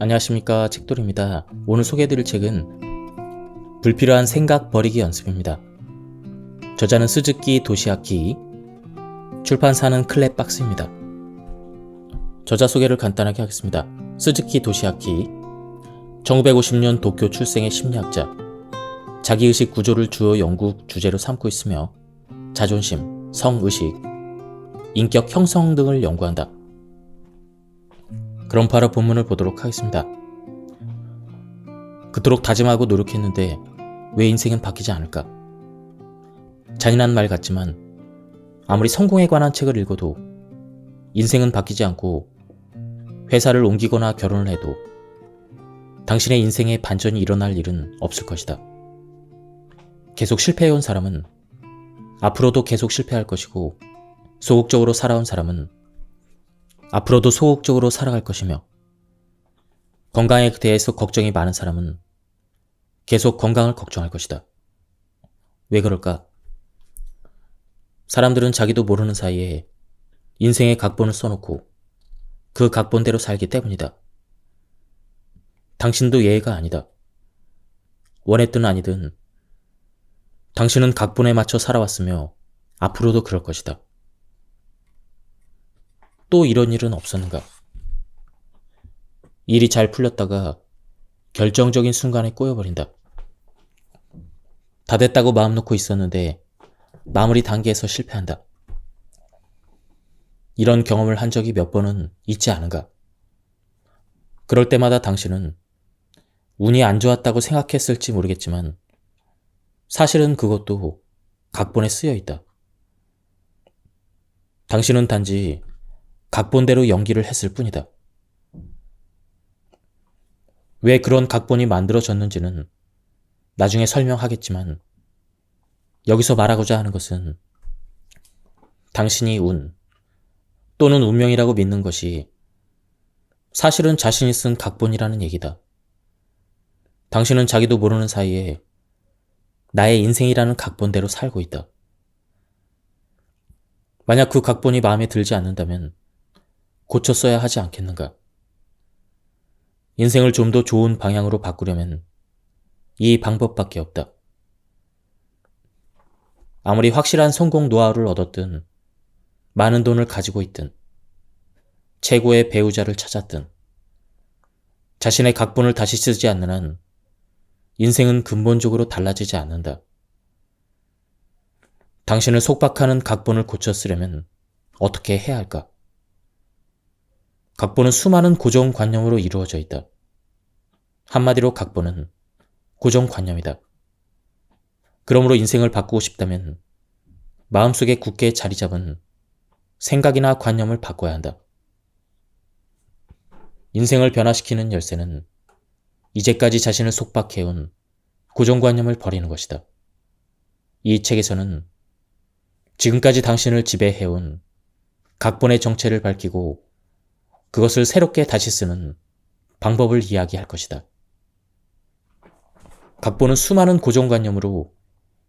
안녕하십니까, 책돌입니다. 오늘 소개해드릴 책은 불필요한 생각 버리기 연습입니다. 저자는 스즈키 도시아키, 출판사는 클랩박스입니다. 저자 소개를 간단하게 하겠습니다. 스즈키 도시아키, 1950년 도쿄 출생의 심리학자, 자기의식 구조를 주요 연구 주제로 삼고 있으며 자존심, 성의식, 인격 형성 등을 연구한다. 그럼 바로 본문을 보도록 하겠습니다. 그토록 다짐하고 노력했는데 왜 인생은 바뀌지 않을까? 잔인한 말 같지만 아무리 성공에 관한 책을 읽어도 인생은 바뀌지 않고 회사를 옮기거나 결혼을 해도 당신의 인생에 반전이 일어날 일은 없을 것이다. 계속 실패해온 사람은 앞으로도 계속 실패할 것이고, 소극적으로 살아온 사람은 앞으로도 소극적으로 살아갈 것이며, 건강에 대해서 걱정이 많은 사람은 계속 건강을 걱정할 것이다. 왜 그럴까? 사람들은 자기도 모르는 사이에 인생의 각본을 써놓고 그 각본대로 살기 때문이다. 당신도 예외가 아니다. 원했든 아니든 당신은 각본에 맞춰 살아왔으며 앞으로도 그럴 것이다. 또 이런 일은 없었는가? 일이 잘 풀렸다가 결정적인 순간에 꼬여버린다. 다 됐다고 마음 놓고 있었는데 마무리 단계에서 실패한다. 이런 경험을 한 적이 몇 번은 있지 않은가? 그럴 때마다 당신은 운이 안 좋았다고 생각했을지 모르겠지만 사실은 그것도 각본에 쓰여 있다. 당신은 단지 각본대로 연기를 했을 뿐이다. 왜 그런 각본이 만들어졌는지는 나중에 설명하겠지만, 여기서 말하고자 하는 것은 당신이 운 또는 운명이라고 믿는 것이 사실은 자신이 쓴 각본이라는 얘기다. 당신은 자기도 모르는 사이에 나의 인생이라는 각본대로 살고 있다. 만약 그 각본이 마음에 들지 않는다면 고쳤어야 하지 않겠는가? 인생을 좀 더 좋은 방향으로 바꾸려면 이 방법밖에 없다. 아무리 확실한 성공 노하우를 얻었든, 많은 돈을 가지고 있든, 최고의 배우자를 찾았든, 자신의 각본을 다시 쓰지 않는 한 인생은 근본적으로 달라지지 않는다. 당신을 속박하는 각본을 고쳤으려면 어떻게 해야 할까? 각본은 수많은 고정관념으로 이루어져 있다. 한마디로 각본은 고정관념이다. 그러므로 인생을 바꾸고 싶다면 마음속에 굳게 자리 잡은 생각이나 관념을 바꿔야 한다. 인생을 변화시키는 열쇠는 이제까지 자신을 속박해온 고정관념을 버리는 것이다. 이 책에서는 지금까지 당신을 지배해온 각본의 정체를 밝히고 그것을 새롭게 다시 쓰는 방법을 이야기할 것이다. 각본은 수많은 고정관념으로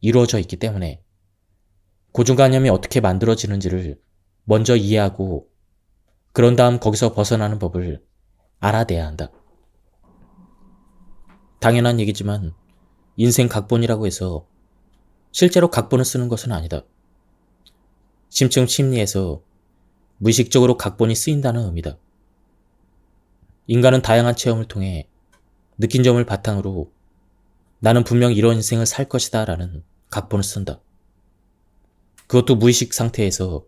이루어져 있기 때문에 고정관념이 어떻게 만들어지는지를 먼저 이해하고 그런 다음 거기서 벗어나는 법을 알아내야 한다. 당연한 얘기지만 인생 각본이라고 해서 실제로 각본을 쓰는 것은 아니다. 심층 심리에서 무의식적으로 각본이 쓰인다는 의미다. 인간은 다양한 체험을 통해 느낀 점을 바탕으로 나는 분명 이런 인생을 살 것이다 라는 각본을 쓴다. 그것도 무의식 상태에서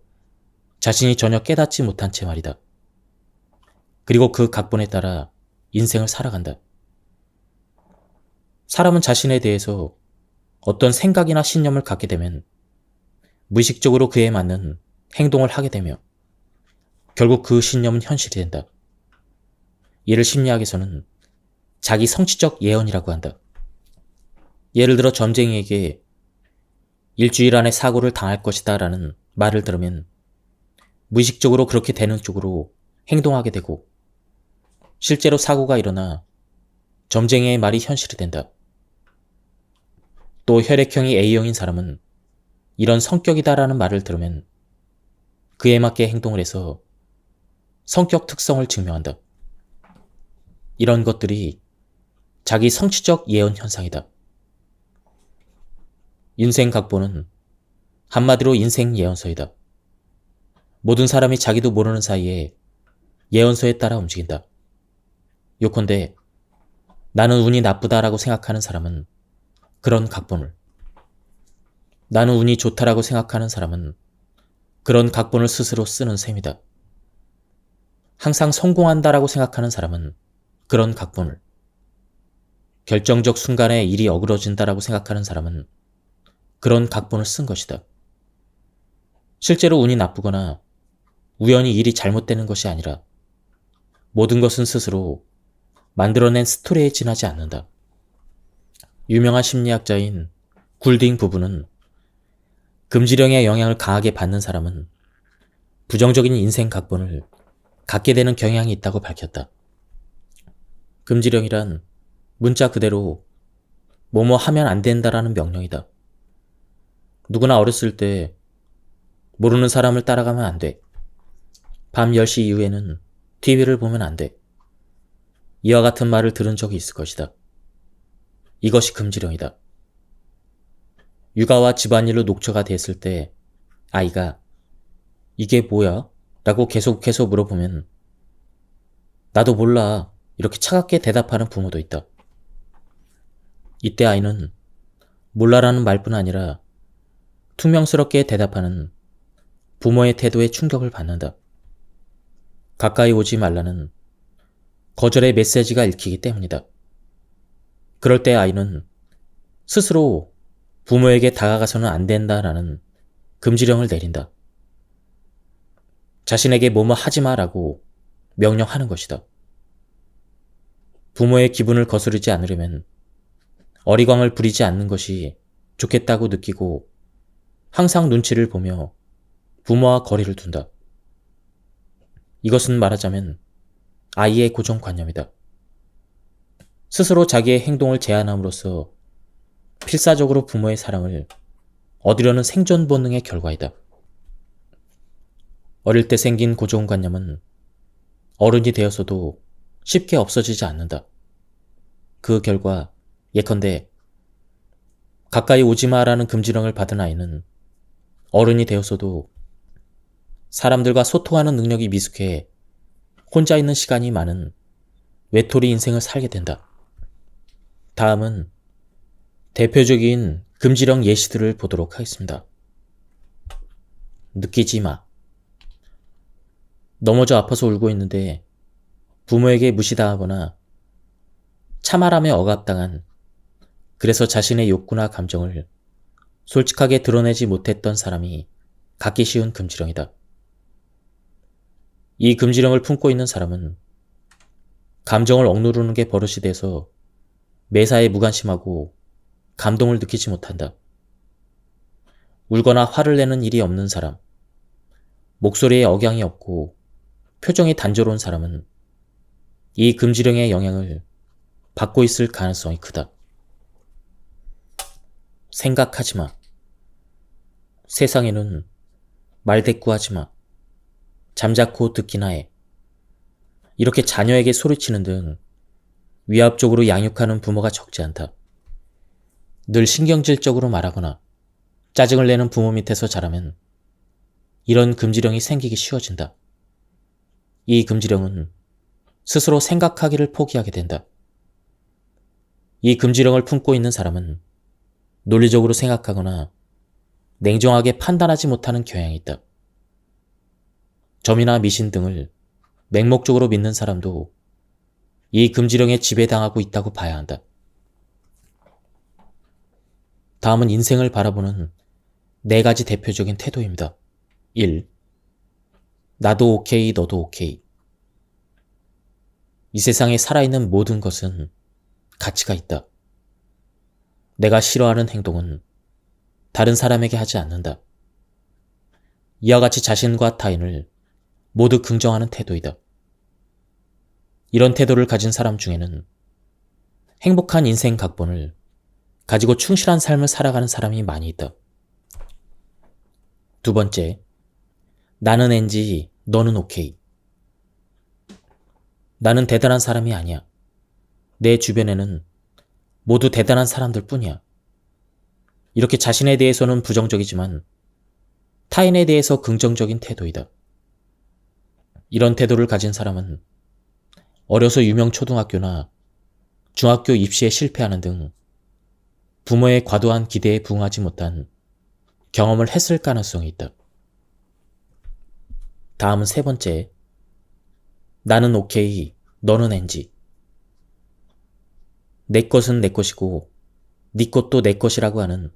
자신이 전혀 깨닫지 못한 채 말이다. 그리고 그 각본에 따라 인생을 살아간다. 사람은 자신에 대해서 어떤 생각이나 신념을 갖게 되면 무의식적으로 그에 맞는 행동을 하게 되며 결국 그 신념은 현실이 된다. 이를 심리학에서는 자기 성취적 예언이라고 한다. 예를 들어 점쟁이에게 일주일 안에 사고를 당할 것이다 라는 말을 들으면 무의식적으로 그렇게 되는 쪽으로 행동하게 되고 실제로 사고가 일어나 점쟁이의 말이 현실이 된다. 또 혈액형이 A형인 사람은 이런 성격이다라는 말을 들으면 그에 맞게 행동을 해서 성격 특성을 증명한다. 이런 것들이 자기 성취적 예언 현상이다. 인생 각본은 한마디로 인생 예언서이다. 모든 사람이 자기도 모르는 사이에 예언서에 따라 움직인다. 요컨대 나는 운이 나쁘다라고 생각하는 사람은 그런 각본을, 나는 운이 좋다라고 생각하는 사람은 그런 각본을 스스로 쓰는 셈이다. 항상 성공한다라고 생각하는 사람은 그런 각본을, 결정적 순간에 일이 어그러진다라고 생각하는 사람은 그런 각본을 쓴 것이다. 실제로 운이 나쁘거나 우연히 일이 잘못되는 것이 아니라 모든 것은 스스로 만들어낸 스토리에 지나지 않는다. 유명한 심리학자인 굴딩 부부는 금지령의 영향을 강하게 받는 사람은 부정적인 인생 각본을 갖게 되는 경향이 있다고 밝혔다. 금지령이란 문자 그대로 뭐뭐 하면 안 된다라는 명령이다. 누구나 어렸을 때 모르는 사람을 따라가면 안 돼. 밤 10시 이후에는 TV를 보면 안 돼. 이와 같은 말을 들은 적이 있을 것이다. 이것이 금지령이다. 육아와 집안일로 녹초가 됐을 때 아이가 이게 뭐야? 라고 계속해서 물어보면 나도 몰라. 이렇게 차갑게 대답하는 부모도 있다. 이때 아이는 몰라라는 말뿐 아니라 퉁명스럽게 대답하는 부모의 태도에 충격을 받는다. 가까이 오지 말라는 거절의 메시지가 읽히기 때문이다. 그럴 때 아이는 스스로 부모에게 다가가서는 안 된다라는 금지령을 내린다. 자신에게 뭐뭐 하지 마라고 명령하는 것이다. 부모의 기분을 거스르지 않으려면 어리광을 부리지 않는 것이 좋겠다고 느끼고 항상 눈치를 보며 부모와 거리를 둔다. 이것은 말하자면 아이의 고정관념이다. 스스로 자기의 행동을 제한함으로써 필사적으로 부모의 사랑을 얻으려는 생존 본능의 결과이다. 어릴 때 생긴 고정관념은 어른이 되어서도 쉽게 없어지지 않는다. 그 결과 예컨대 가까이 오지 마라는 금지령을 받은 아이는 어른이 되어서도 사람들과 소통하는 능력이 미숙해 혼자 있는 시간이 많은 외톨이 인생을 살게 된다. 다음은 대표적인 금지령 예시들을 보도록 하겠습니다. 느끼지 마. 넘어져 아파서 울고 있는데 부모에게 무시당하거나 차마람에 억압당한, 그래서 자신의 욕구나 감정을 솔직하게 드러내지 못했던 사람이 갖기 쉬운 금지령이다. 이 금지령을 품고 있는 사람은 감정을 억누르는 게 버릇이 돼서 매사에 무관심하고 감동을 느끼지 못한다. 울거나 화를 내는 일이 없는 사람, 목소리에 억양이 없고 표정이 단조로운 사람은 이 금지령의 영향을 받고 있을 가능성이 크다. 생각하지 마. 세상에는 말대꾸하지 마. 잠자코 듣기나 해. 이렇게 자녀에게 소리치는 등 위압적으로 양육하는 부모가 적지 않다. 늘 신경질적으로 말하거나 짜증을 내는 부모 밑에서 자라면 이런 금지령이 생기기 쉬워진다. 이 금지령은 스스로 생각하기를 포기하게 된다. 이 금지령을 품고 있는 사람은 논리적으로 생각하거나 냉정하게 판단하지 못하는 경향이 있다. 점이나 미신 등을 맹목적으로 믿는 사람도 이 금지령에 지배당하고 있다고 봐야 한다. 다음은 인생을 바라보는 4가지 대표적인 태도입니다. 1. 나도 오케이, 너도 오케이. 이 세상에 살아있는 모든 것은 가치가 있다. 내가 싫어하는 행동은 다른 사람에게 하지 않는다. 이와 같이 자신과 타인을 모두 긍정하는 태도이다. 이런 태도를 가진 사람 중에는 행복한 인생 각본을 가지고 충실한 삶을 살아가는 사람이 많이 있다. 2번째, 나는 NG, 너는 OK. 나는 대단한 사람이 아니야. 내 주변에는 모두 대단한 사람들 뿐이야. 이렇게 자신에 대해서는 부정적이지만 타인에 대해서 긍정적인 태도이다. 이런 태도를 가진 사람은 어려서 유명 초등학교나 중학교 입시에 실패하는 등 부모의 과도한 기대에 부응하지 못한 경험을 했을 가능성이 있다. 다음은 세 번째. 나는 오케이, 너는 NG. 내 것은 내 것이고 네 것도 내 것이라고 하는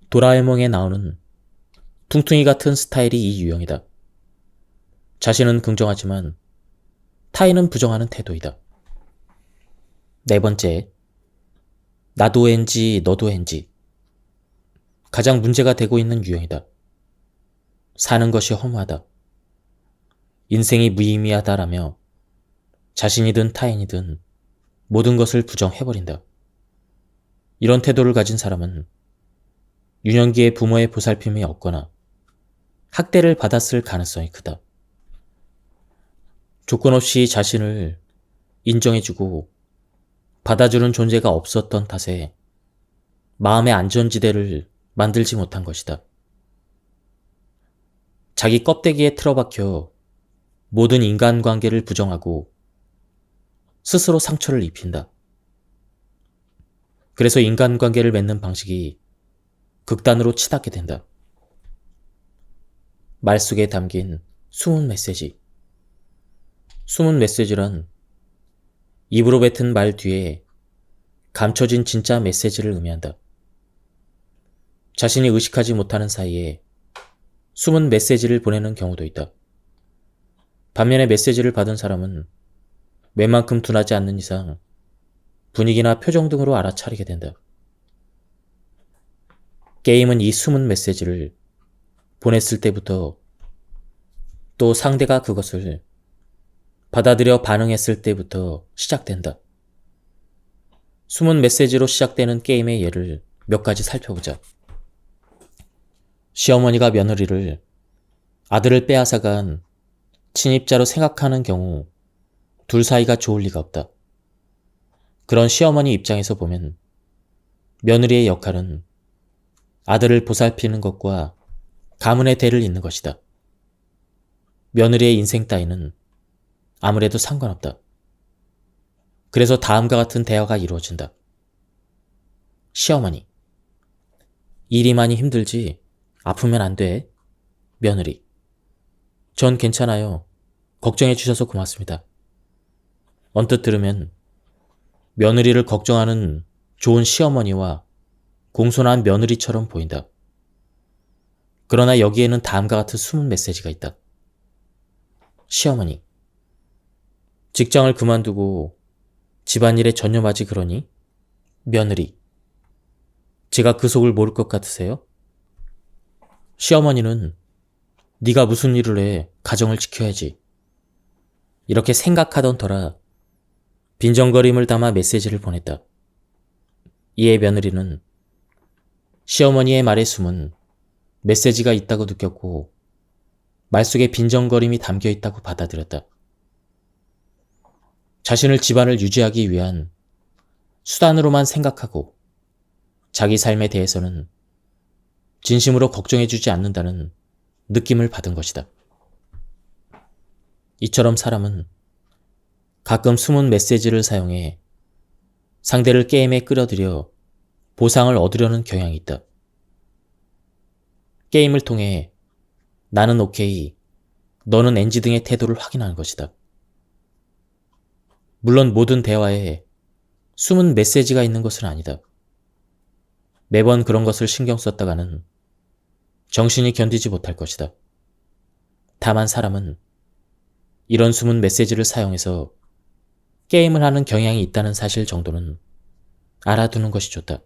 도라에몽에 나오는 퉁퉁이 같은 스타일이 이 유형이다. 자신은 긍정하지만 타인은 부정하는 태도이다. 네 번째. 나도 NG, 너도 NG. 가장 문제가 되고 있는 유형이다. 사는 것이 허무하다. 인생이 무의미하다라며 자신이든 타인이든 모든 것을 부정해버린다. 이런 태도를 가진 사람은 유년기에 부모의 보살핌이 없거나 학대를 받았을 가능성이 크다. 조건 없이 자신을 인정해주고 받아주는 존재가 없었던 탓에 마음의 안전지대를 만들지 못한 것이다. 자기 껍데기에 틀어박혀 모든 인간관계를 부정하고 스스로 상처를 입힌다. 그래서 인간관계를 맺는 방식이 극단으로 치닫게 된다. 말 속에 담긴 숨은 메시지. 숨은 메시지란 입으로 뱉은 말 뒤에 감춰진 진짜 메시지를 의미한다. 자신이 의식하지 못하는 사이에 숨은 메시지를 보내는 경우도 있다. 반면에 메시지를 받은 사람은 웬만큼 둔하지 않는 이상 분위기나 표정 등으로 알아차리게 된다. 게임은 이 숨은 메시지를 보냈을 때부터 또 상대가 그것을 받아들여 반응했을 때부터 시작된다. 숨은 메시지로 시작되는 게임의 예를 몇 가지 살펴보자. 시어머니가 며느리를 아들을 빼앗아간 친입자로 생각하는 경우 둘 사이가 좋을 리가 없다. 그런 시어머니 입장에서 보면 며느리의 역할은 아들을 보살피는 것과 가문의 대를 잇는 것이다. 며느리의 인생 따위는 아무래도 상관없다. 그래서 다음과 같은 대화가 이루어진다. 시어머니. 일이 많이 힘들지 아프면 안 돼. 며느리. 전 괜찮아요. 걱정해 주셔서 고맙습니다. 언뜻 들으면 며느리를 걱정하는 좋은 시어머니와 공손한 며느리처럼 보인다. 그러나 여기에는 다음과 같은 숨은 메시지가 있다. 시어머니. 직장을 그만두고 집안일에 전념하지 그러니? 며느리. 제가 그 속을 모를 것 같으세요? 시어머니는 네가 무슨 일을 해 가정을 지켜야지. 이렇게 생각하던 터라 빈정거림을 담아 메시지를 보냈다. 이에 며느리는 시어머니의 말에 숨은 메시지가 있다고 느꼈고 말 속에 빈정거림이 담겨 있다고 받아들였다. 자신을 집안을 유지하기 위한 수단으로만 생각하고 자기 삶에 대해서는 진심으로 걱정해주지 않는다는 느낌을 받은 것이다. 이처럼 사람은 가끔 숨은 메시지를 사용해 상대를 게임에 끌어들여 보상을 얻으려는 경향이 있다. 게임을 통해 나는 오케이, 너는 NG 등의 태도를 확인하는 것이다. 물론 모든 대화에 숨은 메시지가 있는 것은 아니다. 매번 그런 것을 신경 썼다가는 정신이 견디지 못할 것이다. 다만 사람은 이런 숨은 메시지를 사용해서 게임을 하는 경향이 있다는 사실 정도는 알아두는 것이 좋다.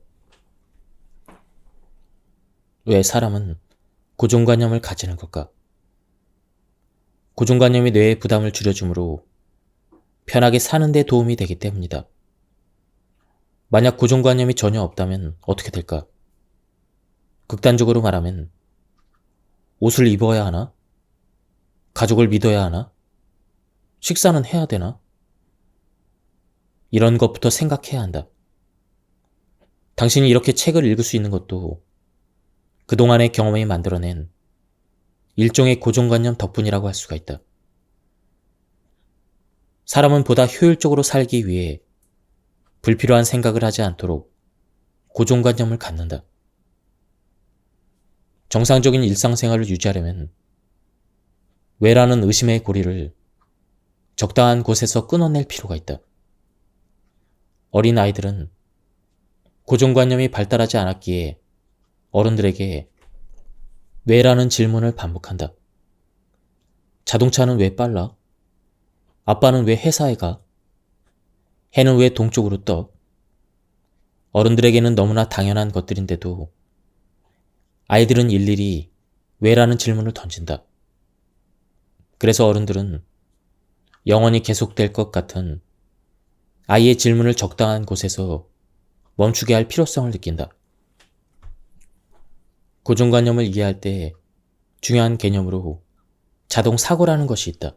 왜 사람은 고정관념을 가지는 걸까? 고정관념이 뇌의 부담을 줄여주므로 편하게 사는 데 도움이 되기 때문이다. 만약 고정관념이 전혀 없다면 어떻게 될까? 극단적으로 말하면 옷을 입어야 하나? 가족을 믿어야 하나? 식사는 해야 되나? 이런 것부터 생각해야 한다. 당신이 이렇게 책을 읽을 수 있는 것도 그동안의 경험이 만들어낸 일종의 고정관념 덕분이라고 할 수가 있다. 사람은 보다 효율적으로 살기 위해 불필요한 생각을 하지 않도록 고정관념을 갖는다. 정상적인 일상생활을 유지하려면 왜라는 의심의 고리를 적당한 곳에서 끊어낼 필요가 있다. 어린 아이들은 고정관념이 발달하지 않았기에 어른들에게 왜라는 질문을 반복한다. 자동차는 왜 빨라? 아빠는 왜 회사에 가? 해는 왜 동쪽으로 떠? 어른들에게는 너무나 당연한 것들인데도 아이들은 일일이 왜라는 질문을 던진다. 그래서 어른들은 영원히 계속될 것 같은 아이의 질문을 적당한 곳에서 멈추게 할 필요성을 느낀다. 고정관념을 이해할 때 중요한 개념으로 자동 사고라는 것이 있다.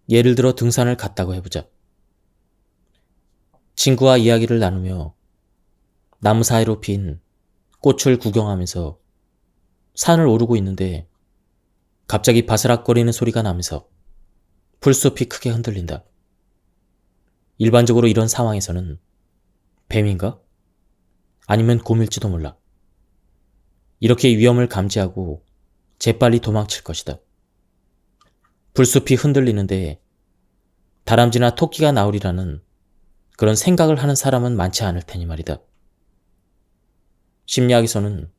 예를 들어 등산을 갔다고 해보자. 친구와 이야기를 나누며 나무 사이로 핀 꽃을 구경하면서 산을 오르고 있는데 갑자기 바스락거리는 소리가 나면서 풀숲이 크게 흔들린다. 일반적으로 이런 상황에서는 뱀인가? 아니면 곰일지도 몰라. 이렇게 위험을 감지하고 재빨리 도망칠 것이다. 풀숲이 흔들리는데 다람쥐나 토끼가 나오리라는 그런 생각을 하는 사람은 많지 않을 테니 말이다. 심리학에서는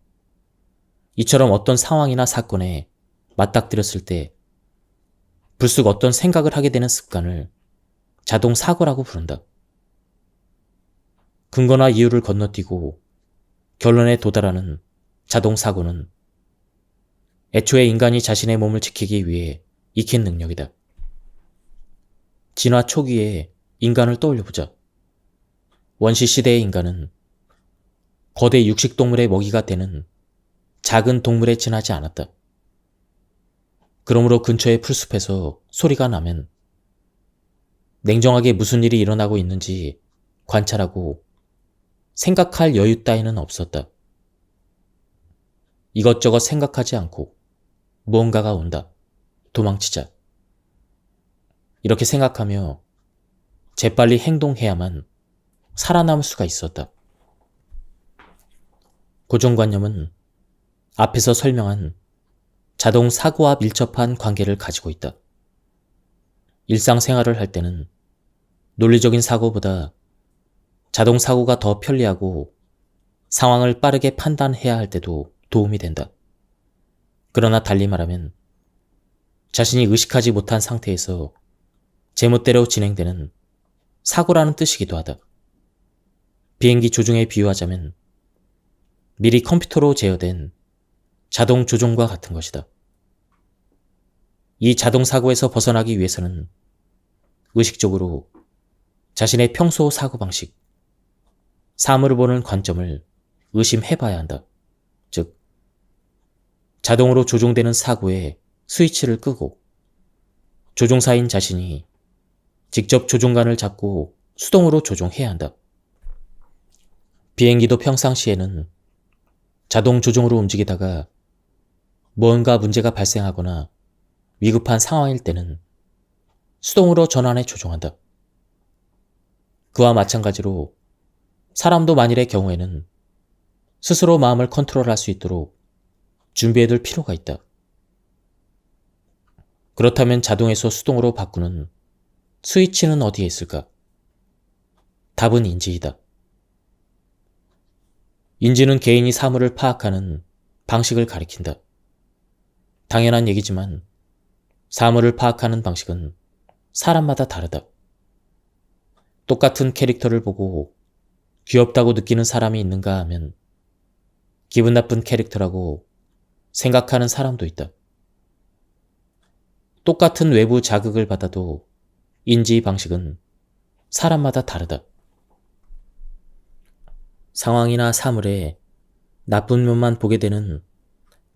이처럼 어떤 상황이나 사건에 맞닥뜨렸을 때 불쑥 어떤 생각을 하게 되는 습관을 자동 사고라고 부른다. 근거나 이유를 건너뛰고 결론에 도달하는 자동 사고는 애초에 인간이 자신의 몸을 지키기 위해 익힌 능력이다. 진화 초기에 인간을 떠올려보자. 원시 시대의 인간은 거대 육식동물의 먹이가 되는 작은 동물에 지나지 않았다. 그러므로 근처의 풀숲에서 소리가 나면 냉정하게 무슨 일이 일어나고 있는지 관찰하고 생각할 여유 따위는 없었다. 이것저것 생각하지 않고 무언가가 온다. 도망치자. 이렇게 생각하며 재빨리 행동해야만 살아남을 수가 있었다. 고정관념은 앞에서 설명한 자동 사고와 밀접한 관계를 가지고 있다. 일상생활을 할 때는 논리적인 사고보다 자동 사고가 더 편리하고 상황을 빠르게 판단해야 할 때도 도움이 된다. 그러나 달리 말하면 자신이 의식하지 못한 상태에서 제멋대로 진행되는 사고라는 뜻이기도 하다. 비행기 조종에 비유하자면 미리 컴퓨터로 제어된 자동 조종과 같은 것이다. 이 자동 사고에서 벗어나기 위해서는 의식적으로 자신의 평소 사고방식, 사물을 보는 관점을 의심해봐야 한다. 즉, 자동으로 조종되는 사고의 스위치를 끄고 조종사인 자신이 직접 조종관을 잡고 수동으로 조종해야 한다. 비행기도 평상시에는 자동 조종으로 움직이다가 무언가 문제가 발생하거나 위급한 상황일 때는 수동으로 전환해 조종한다. 그와 마찬가지로 사람도 만일의 경우에는 스스로 마음을 컨트롤할 수 있도록 준비해둘 필요가 있다. 그렇다면 자동에서 수동으로 바꾸는 스위치는 어디에 있을까? 답은 인지이다. 인지는 개인이 사물을 파악하는 방식을 가리킨다. 당연한 얘기지만 사물을 파악하는 방식은 사람마다 다르다. 똑같은 캐릭터를 보고 귀엽다고 느끼는 사람이 있는가 하면 기분 나쁜 캐릭터라고 생각하는 사람도 있다. 똑같은 외부 자극을 받아도 인지 방식은 사람마다 다르다. 상황이나 사물에 나쁜 면만 보게 되는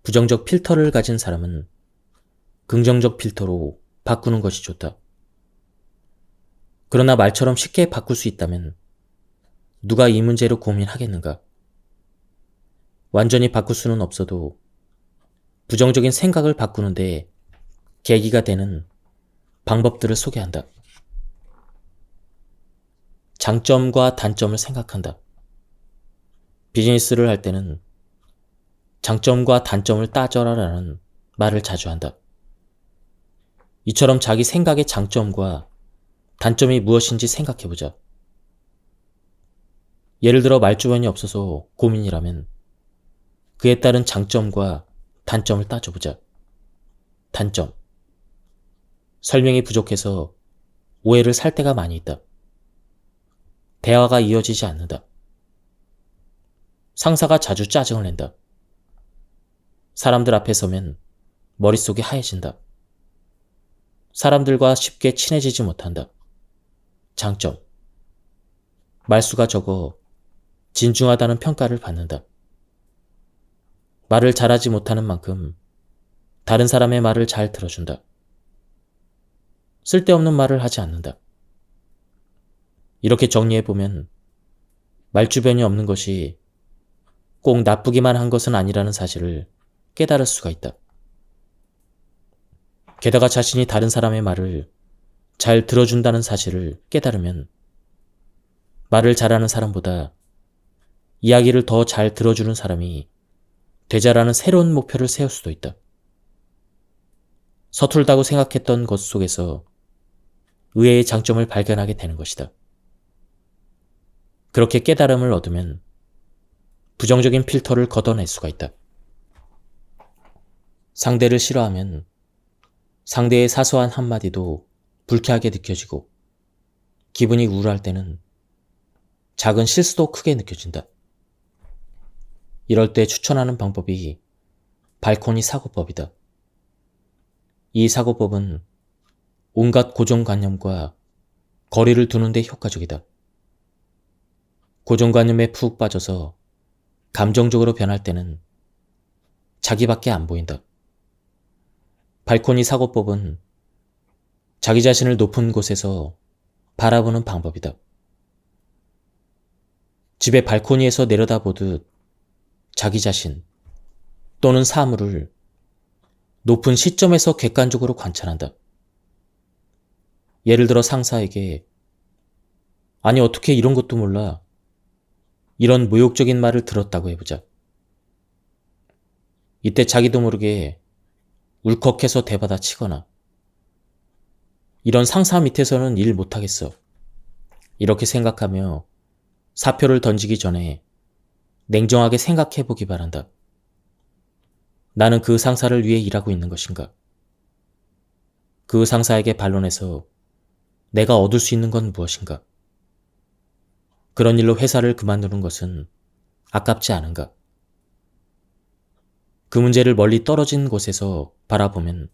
부정적 필터를 가진 사람은 긍정적 필터로 바꾸는 것이 좋다. 그러나 말처럼 쉽게 바꿀 수 있다면 누가 이 문제로 고민하겠는가? 완전히 바꿀 수는 없어도 부정적인 생각을 바꾸는데 계기가 되는 방법들을 소개한다. 장점과 단점을 생각한다. 비즈니스를 할 때는 장점과 단점을 따져라라는 말을 자주 한다. 이처럼 자기 생각의 장점과 단점이 무엇인지 생각해보자. 예를 들어 말주변이 없어서 고민이라면 그에 따른 장점과 단점을 따져보자. 단점. 설명이 부족해서 오해를 살 때가 많이 있다. 대화가 이어지지 않는다. 상사가 자주 짜증을 낸다. 사람들 앞에 서면 머릿속이 하얘진다. 사람들과 쉽게 친해지지 못한다. 장점. 말수가 적어 진중하다는 평가를 받는다. 말을 잘하지 못하는 만큼 다른 사람의 말을 잘 들어준다. 쓸데없는 말을 하지 않는다. 이렇게 정리해보면 말주변이 없는 것이 꼭 나쁘기만 한 것은 아니라는 사실을 깨달을 수가 있다. 게다가 자신이 다른 사람의 말을 잘 들어준다는 사실을 깨달으면 말을 잘하는 사람보다 이야기를 더 잘 들어주는 사람이 되자라는 새로운 목표를 세울 수도 있다. 서툴다고 생각했던 것 속에서 의외의 장점을 발견하게 되는 것이다. 그렇게 깨달음을 얻으면 부정적인 필터를 걷어낼 수가 있다. 상대를 싫어하면 상대의 사소한 한마디도 불쾌하게 느껴지고 기분이 우울할 때는 작은 실수도 크게 느껴진다. 이럴 때 추천하는 방법이 발코니 사고법이다. 이 사고법은 온갖 고정관념과 거리를 두는 데 효과적이다. 고정관념에 푹 빠져서 감정적으로 변할 때는 자기밖에 안 보인다. 발코니 사고법은 자기 자신을 높은 곳에서 바라보는 방법이다. 집의 발코니에서 내려다보듯 자기 자신 또는 사물을 높은 시점에서 객관적으로 관찰한다. 예를 들어 상사에게 아니 어떻게 이런 것도 몰라 이런 모욕적인 말을 들었다고 해보자. 이때 자기도 모르게 울컥해서 대받아 치거나 이런 상사 밑에서는 일 못하겠어. 이렇게 생각하며 사표를 던지기 전에 냉정하게 생각해보기 바란다. 나는 그 상사를 위해 일하고 있는 것인가? 그 상사에게 반론해서 내가 얻을 수 있는 건 무엇인가? 그런 일로 회사를 그만두는 것은 아깝지 않은가? 그 문제를 멀리 떨어진 곳에서 바라보면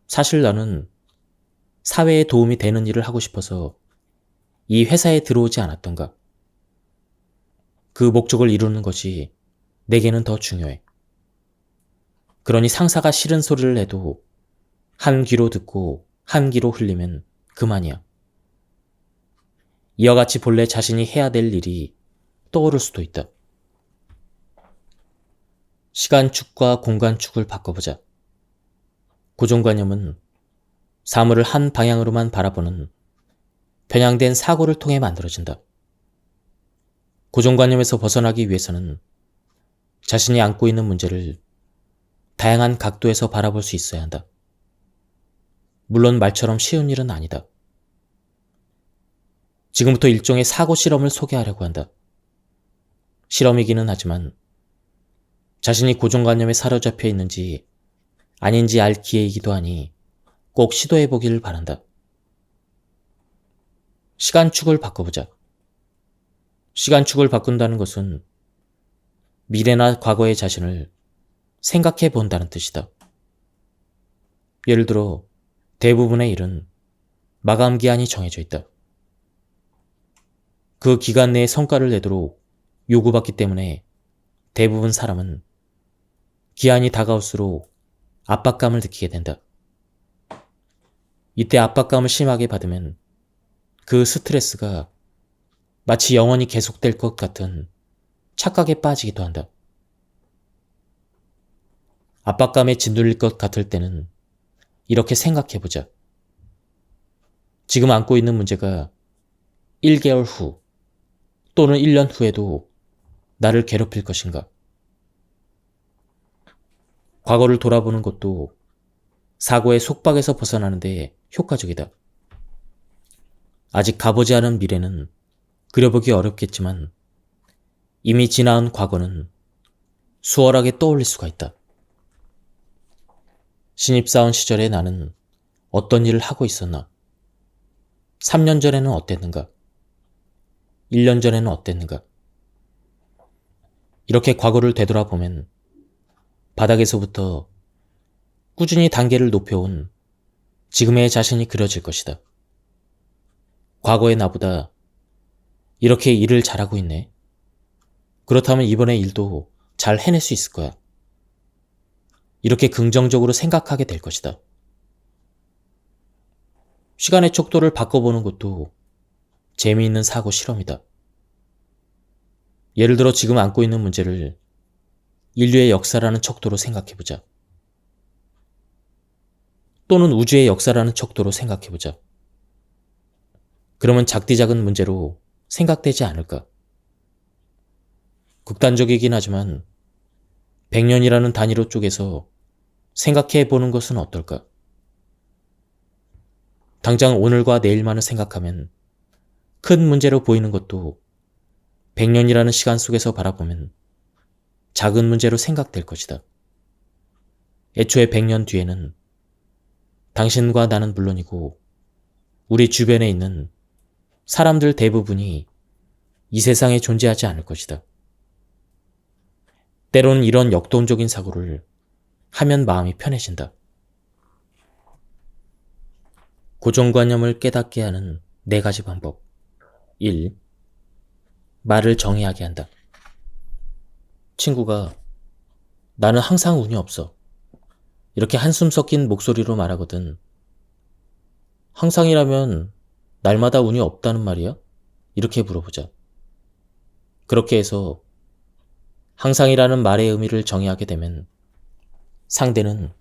사실 나는 사회에 도움이 되는 일을 하고 싶어서 이 회사에 들어오지 않았던가? 그 목적을 이루는 것이 내게는 더 중요해. 그러니 상사가 싫은 소리를 해도 한 귀로 듣고 한 귀로 흘리면 그만이야. 이와 같이 본래 자신이 해야 될 일이 떠오를 수도 있다. 시간축과 공간축을 바꿔보자. 고정관념은 사물을 한 방향으로만 바라보는 편향된 사고를 통해 만들어진다. 고정관념에서 벗어나기 위해서는 자신이 안고 있는 문제를 다양한 각도에서 바라볼 수 있어야 한다. 물론 말처럼 쉬운 일은 아니다. 지금부터 일종의 사고 실험을 소개하려고 한다. 실험이기는 하지만 자신이 고정관념에 사로잡혀 있는지 아닌지 알 기회이기도 하니 꼭 시도해보기를 바란다. 시간축을 바꿔보자. 시간축을 바꾼다는 것은 미래나 과거의 자신을 생각해 본다는 뜻이다. 예를 들어 대부분의 일은 마감 기한이 정해져 있다. 그 기간 내에 성과를 내도록 요구받기 때문에 대부분 사람은 기한이 다가올수록 압박감을 느끼게 된다. 이때 압박감을 심하게 받으면 그 스트레스가 마치 영원히 계속될 것 같은 착각에 빠지기도 한다. 압박감에 짓눌릴 것 같을 때는 이렇게 생각해보자. 지금 안고 있는 문제가 1개월 후 또는 1년 후에도 나를 괴롭힐 것인가? 과거를 돌아보는 것도 사고의 속박에서 벗어나는 데 효과적이다. 아직 가보지 않은 미래는 그려보기 어렵겠지만 이미 지나온 과거는 수월하게 떠올릴 수가 있다. 신입사원 시절에 나는 어떤 일을 하고 있었나? 3년 전에는 어땠는가? 1년 전에는 어땠는가? 이렇게 과거를 되돌아보면 바닥에서부터 꾸준히 단계를 높여온 지금의 자신이 그려질 것이다. 과거의 나보다 이렇게 일을 잘하고 있네. 그렇다면 이번에 일도 잘 해낼 수 있을 거야. 이렇게 긍정적으로 생각하게 될 것이다. 시간의 척도를 바꿔보는 것도 재미있는 사고 실험이다. 예를 들어 지금 안고 있는 문제를 인류의 역사라는 척도로 생각해보자. 또는 우주의 역사라는 척도로 생각해보자. 그러면 작디작은 문제로 생각되지 않을까? 극단적이긴 하지만 100년이라는 단위로 쪼개서 생각해보는 것은 어떨까? 당장 오늘과 내일만을 생각하면 큰 문제로 보이는 것도 100년이라는 시간 속에서 바라보면 작은 문제로 생각될 것이다. 애초에 100년 뒤에는 당신과 나는 물론이고 우리 주변에 있는 사람들 대부분이 이 세상에 존재하지 않을 것이다. 때로는 이런 역동적인 사고를 하면 마음이 편해진다. 고정관념을 깨닫게 하는 4가지 방법. 1. 말을 정의하게 한다. 친구가 나는 항상 운이 없어. 이렇게 한숨 섞인 목소리로 말하거든. 항상이라면 날마다 운이 없다는 말이야? 이렇게 물어보자. 그렇게 해서 항상이라는 말의 의미를 정의하게 되면 상대는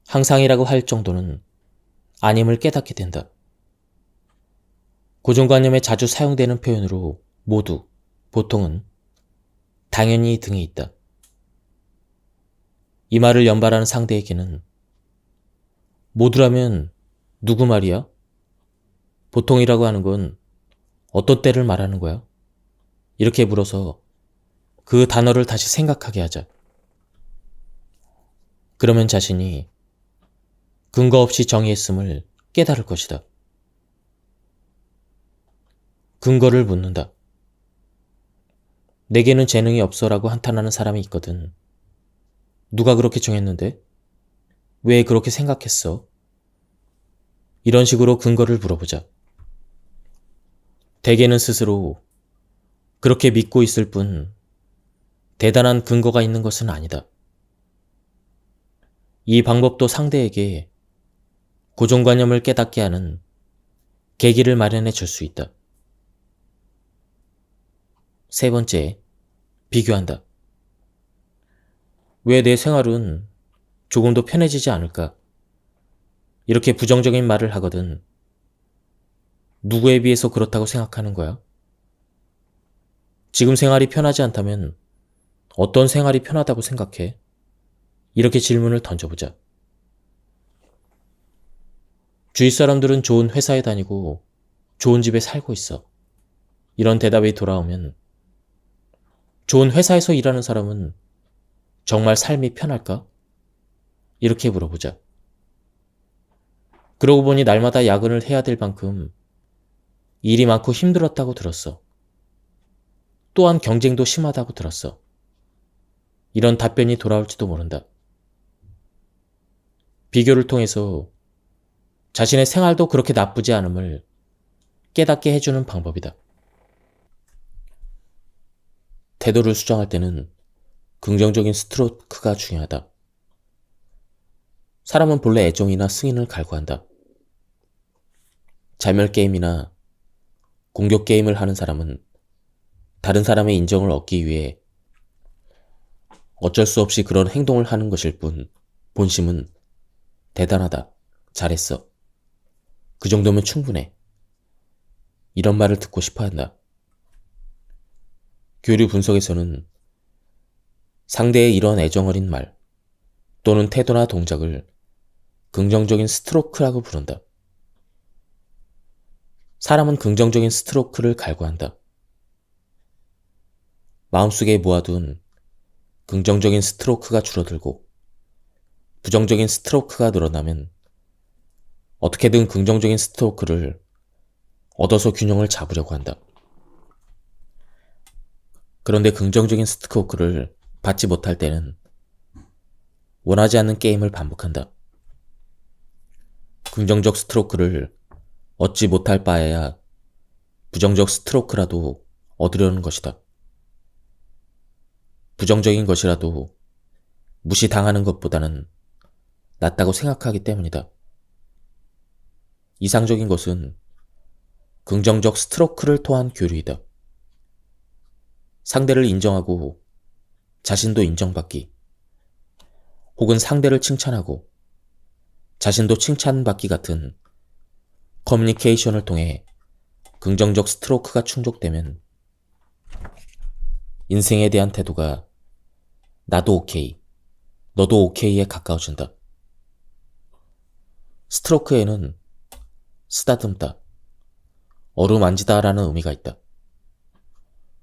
항상이라고 할 정도는 아님을 깨닫게 된다. 고정관념에 자주 사용되는 표현으로 모두, 보통은, 당연히 등이 있다. 이 말을 연발하는 상대에게는 모두라면 누구 말이야? 보통이라고 하는 건 어떤 때를 말하는 거야? 이렇게 물어서 그 단어를 다시 생각하게 하자. 그러면 자신이 근거 없이 정의했음을 깨달을 것이다. 근거를 묻는다. 내게는 재능이 없어라고 한탄하는 사람이 있거든. 누가 그렇게 정했는데? 왜 그렇게 생각했어? 이런 식으로 근거를 물어보자. 대개는 스스로 그렇게 믿고 있을 뿐 대단한 근거가 있는 것은 아니다. 이 방법도 상대에게 고정관념을 깨닫게 하는 계기를 마련해 줄 수 있다. 3번째, 비교한다. 왜 내 생활은 조금 더 편해지지 않을까? 이렇게 부정적인 말을 하거든. 누구에 비해서 그렇다고 생각하는 거야? 지금 생활이 편하지 않다면 어떤 생활이 편하다고 생각해? 이렇게 질문을 던져보자. 주위 사람들은 좋은 회사에 다니고 좋은 집에 살고 있어. 이런 대답이 돌아오면 좋은 회사에서 일하는 사람은 정말 삶이 편할까? 이렇게 물어보자. 그러고 보니 날마다 야근을 해야 될 만큼 일이 많고 힘들었다고 들었어. 또한 경쟁도 심하다고 들었어. 이런 답변이 돌아올지도 모른다. 비교를 통해서 자신의 생활도 그렇게 나쁘지 않음을 깨닫게 해주는 방법이다. 태도를 수정할 때는 긍정적인 스트로크가 중요하다. 사람은 본래 애정이나 승인을 갈구한다. 자멸게임이나 공격 게임을 하는 사람은 다른 사람의 인정을 얻기 위해 어쩔 수 없이 그런 행동을 하는 것일 뿐, 본심은 대단하다, 잘했어, 그 정도면 충분해, 이런 말을 듣고 싶어 한다. 교류 분석에서는 상대의 이런 애정어린 말 또는 태도나 동작을 긍정적인 스트로크라고 부른다. 사람은 긍정적인 스트로크를 갈구한다. 마음속에 모아둔 긍정적인 스트로크가 줄어들고 부정적인 스트로크가 늘어나면 어떻게든 긍정적인 스트로크를 얻어서 균형을 잡으려고 한다. 그런데 긍정적인 스트로크를 받지 못할 때는 원하지 않는 게임을 반복한다. 긍정적 스트로크를 얻지 못할 바에야 부정적 스트로크라도 얻으려는 것이다. 부정적인 것이라도 무시당하는 것보다는 낫다고 생각하기 때문이다. 이상적인 것은 긍정적 스트로크를 토한 교류이다. 상대를 인정하고 자신도 인정받기, 혹은 상대를 칭찬하고 자신도 칭찬받기 같은 커뮤니케이션을 통해 긍정적 스트로크가 충족되면 인생에 대한 태도가 나도 오케이, 너도 오케이에 가까워진다. 스트로크에는 쓰다듬다, 어루만지다 라는 의미가 있다.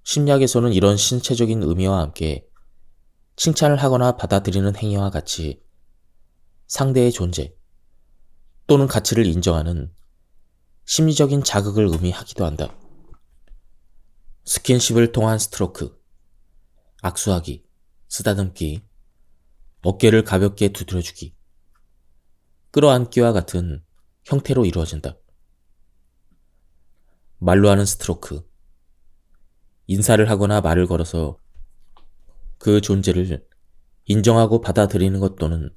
심리학에서는 이런 신체적인 의미와 함께 칭찬을 하거나 받아들이는 행위와 같이 상대의 존재 또는 가치를 인정하는 심리적인 자극을 의미하기도 한다. 스킨십을 통한 스트로크, 악수하기, 쓰다듬기, 어깨를 가볍게 두드려주기, 끌어안기와 같은 형태로 이루어진다. 말로 하는 스트로크, 인사를 하거나 말을 걸어서 그 존재를 인정하고 받아들이는 것 또는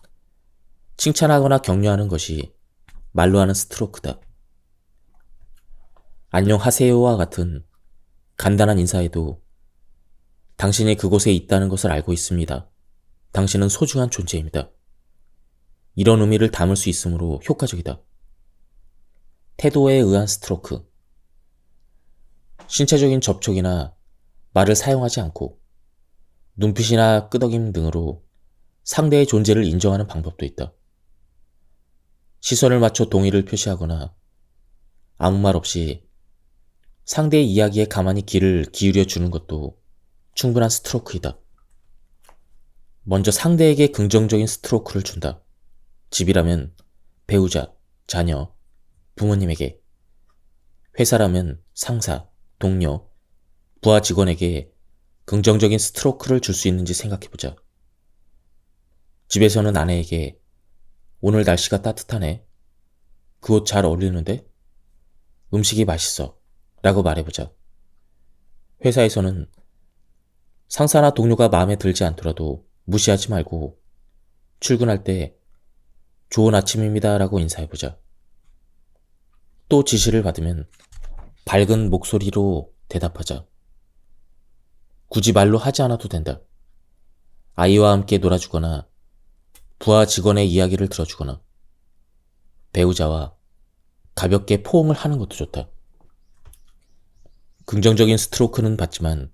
칭찬하거나 격려하는 것이 말로 하는 스트로크다. 안녕하세요와 같은 간단한 인사에도 당신이 그곳에 있다는 것을 알고 있습니다. 당신은 소중한 존재입니다. 이런 의미를 담을 수 있으므로 효과적이다. 태도에 의한 스트로크, 신체적인 접촉이나 말을 사용하지 않고 눈빛이나 끄덕임 등으로 상대의 존재를 인정하는 방법도 있다. 시선을 맞춰 동의를 표시하거나 아무 말 없이 상대의 이야기에 가만히 귀를 기울여 주는 것도 충분한 스트로크이다. 먼저 상대에게 긍정적인 스트로크를 준다. 집이라면 배우자, 자녀, 부모님에게, 회사라면 상사, 동료, 부하 직원에게 긍정적인 스트로크를 줄 수 있는지 생각해보자. 집에서는 아내에게 오늘 날씨가 따뜻하네. 그 옷 잘 어울리는데? 음식이 맛있어. 라고 말해보자. 회사에서는 상사나 동료가 마음에 들지 않더라도 무시하지 말고 출근할 때 좋은 아침입니다 라고 인사해보자. 또 지시를 받으면 밝은 목소리로 대답하자. 굳이 말로 하지 않아도 된다. 아이와 함께 놀아주거나 부하 직원의 이야기를 들어주거나 배우자와 가볍게 포옹을 하는 것도 좋다. 긍정적인 스트로크는 받지만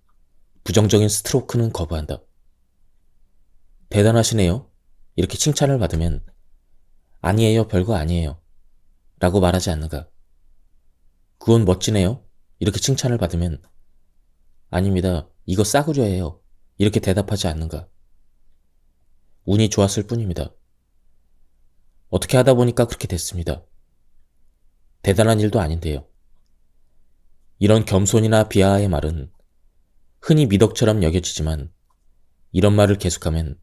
부정적인 스트로크는 거부한다. 대단하시네요. 이렇게 칭찬을 받으면 아니에요, 별거 아니에요 라고 말하지 않는가. 그건 멋지네요. 이렇게 칭찬을 받으면 아닙니다. 이거 싸구려예요. 이렇게 대답하지 않는가. 운이 좋았을 뿐입니다. 어떻게 하다 보니까 그렇게 됐습니다. 대단한 일도 아닌데요. 이런 겸손이나 비하의 말은 흔히 미덕처럼 여겨지지만 이런 말을 계속하면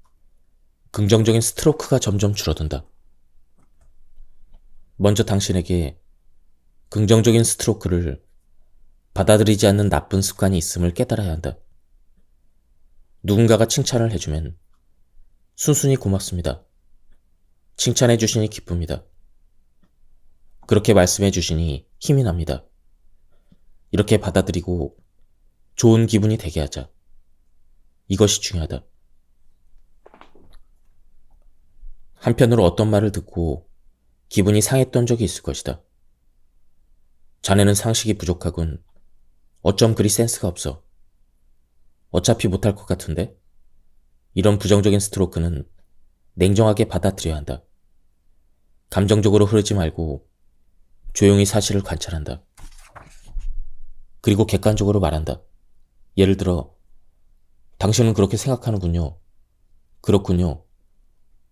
긍정적인 스트로크가 점점 줄어든다. 먼저 당신에게 긍정적인 스트로크를 받아들이지 않는 나쁜 습관이 있음을 깨달아야 한다. 누군가가 칭찬을 해주면 순순히 고맙습니다. 칭찬해 주시니 기쁩니다. 그렇게 말씀해 주시니 힘이 납니다. 이렇게 받아들이고 좋은 기분이 되게 하자. 이것이 중요하다. 한편으로 어떤 말을 듣고 기분이 상했던 적이 있을 것이다. 자네는 상식이 부족하군. 어쩜 그리 센스가 없어. 어차피 못할 것 같은데? 이런 부정적인 스트로크는 냉정하게 받아들여야 한다. 감정적으로 흐르지 말고 조용히 사실을 관찰한다. 그리고 객관적으로 말한다. 예를 들어, 당신은 그렇게 생각하는군요. 그렇군요.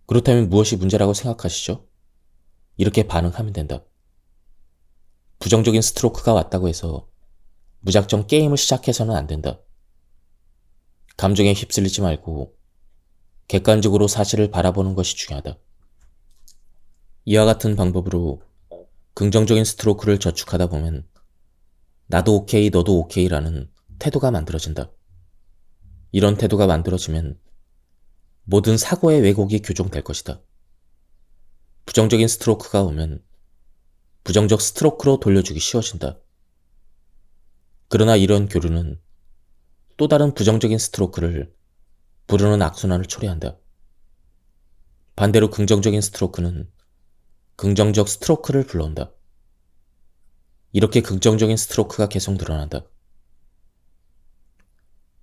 그렇다면 무엇이 문제라고 생각하시죠? 이렇게 반응하면 된다. 부정적인 스트로크가 왔다고 해서 무작정 게임을 시작해서는 안 된다. 감정에 휩쓸리지 말고 객관적으로 사실을 바라보는 것이 중요하다. 이와 같은 방법으로 긍정적인 스트로크를 저축하다 보면 나도 오케이, 너도 오케이라는 태도가 만들어진다. 이런 태도가 만들어지면 모든 사고의 왜곡이 교정될 것이다. 부정적인 스트로크가 오면 부정적 스트로크로 돌려주기 쉬워진다. 그러나 이런 교류는 또 다른 부정적인 스트로크를 부르는 악순환을 초래한다. 반대로 긍정적인 스트로크는 긍정적 스트로크를 불러온다. 이렇게 긍정적인 스트로크가 계속 늘어난다.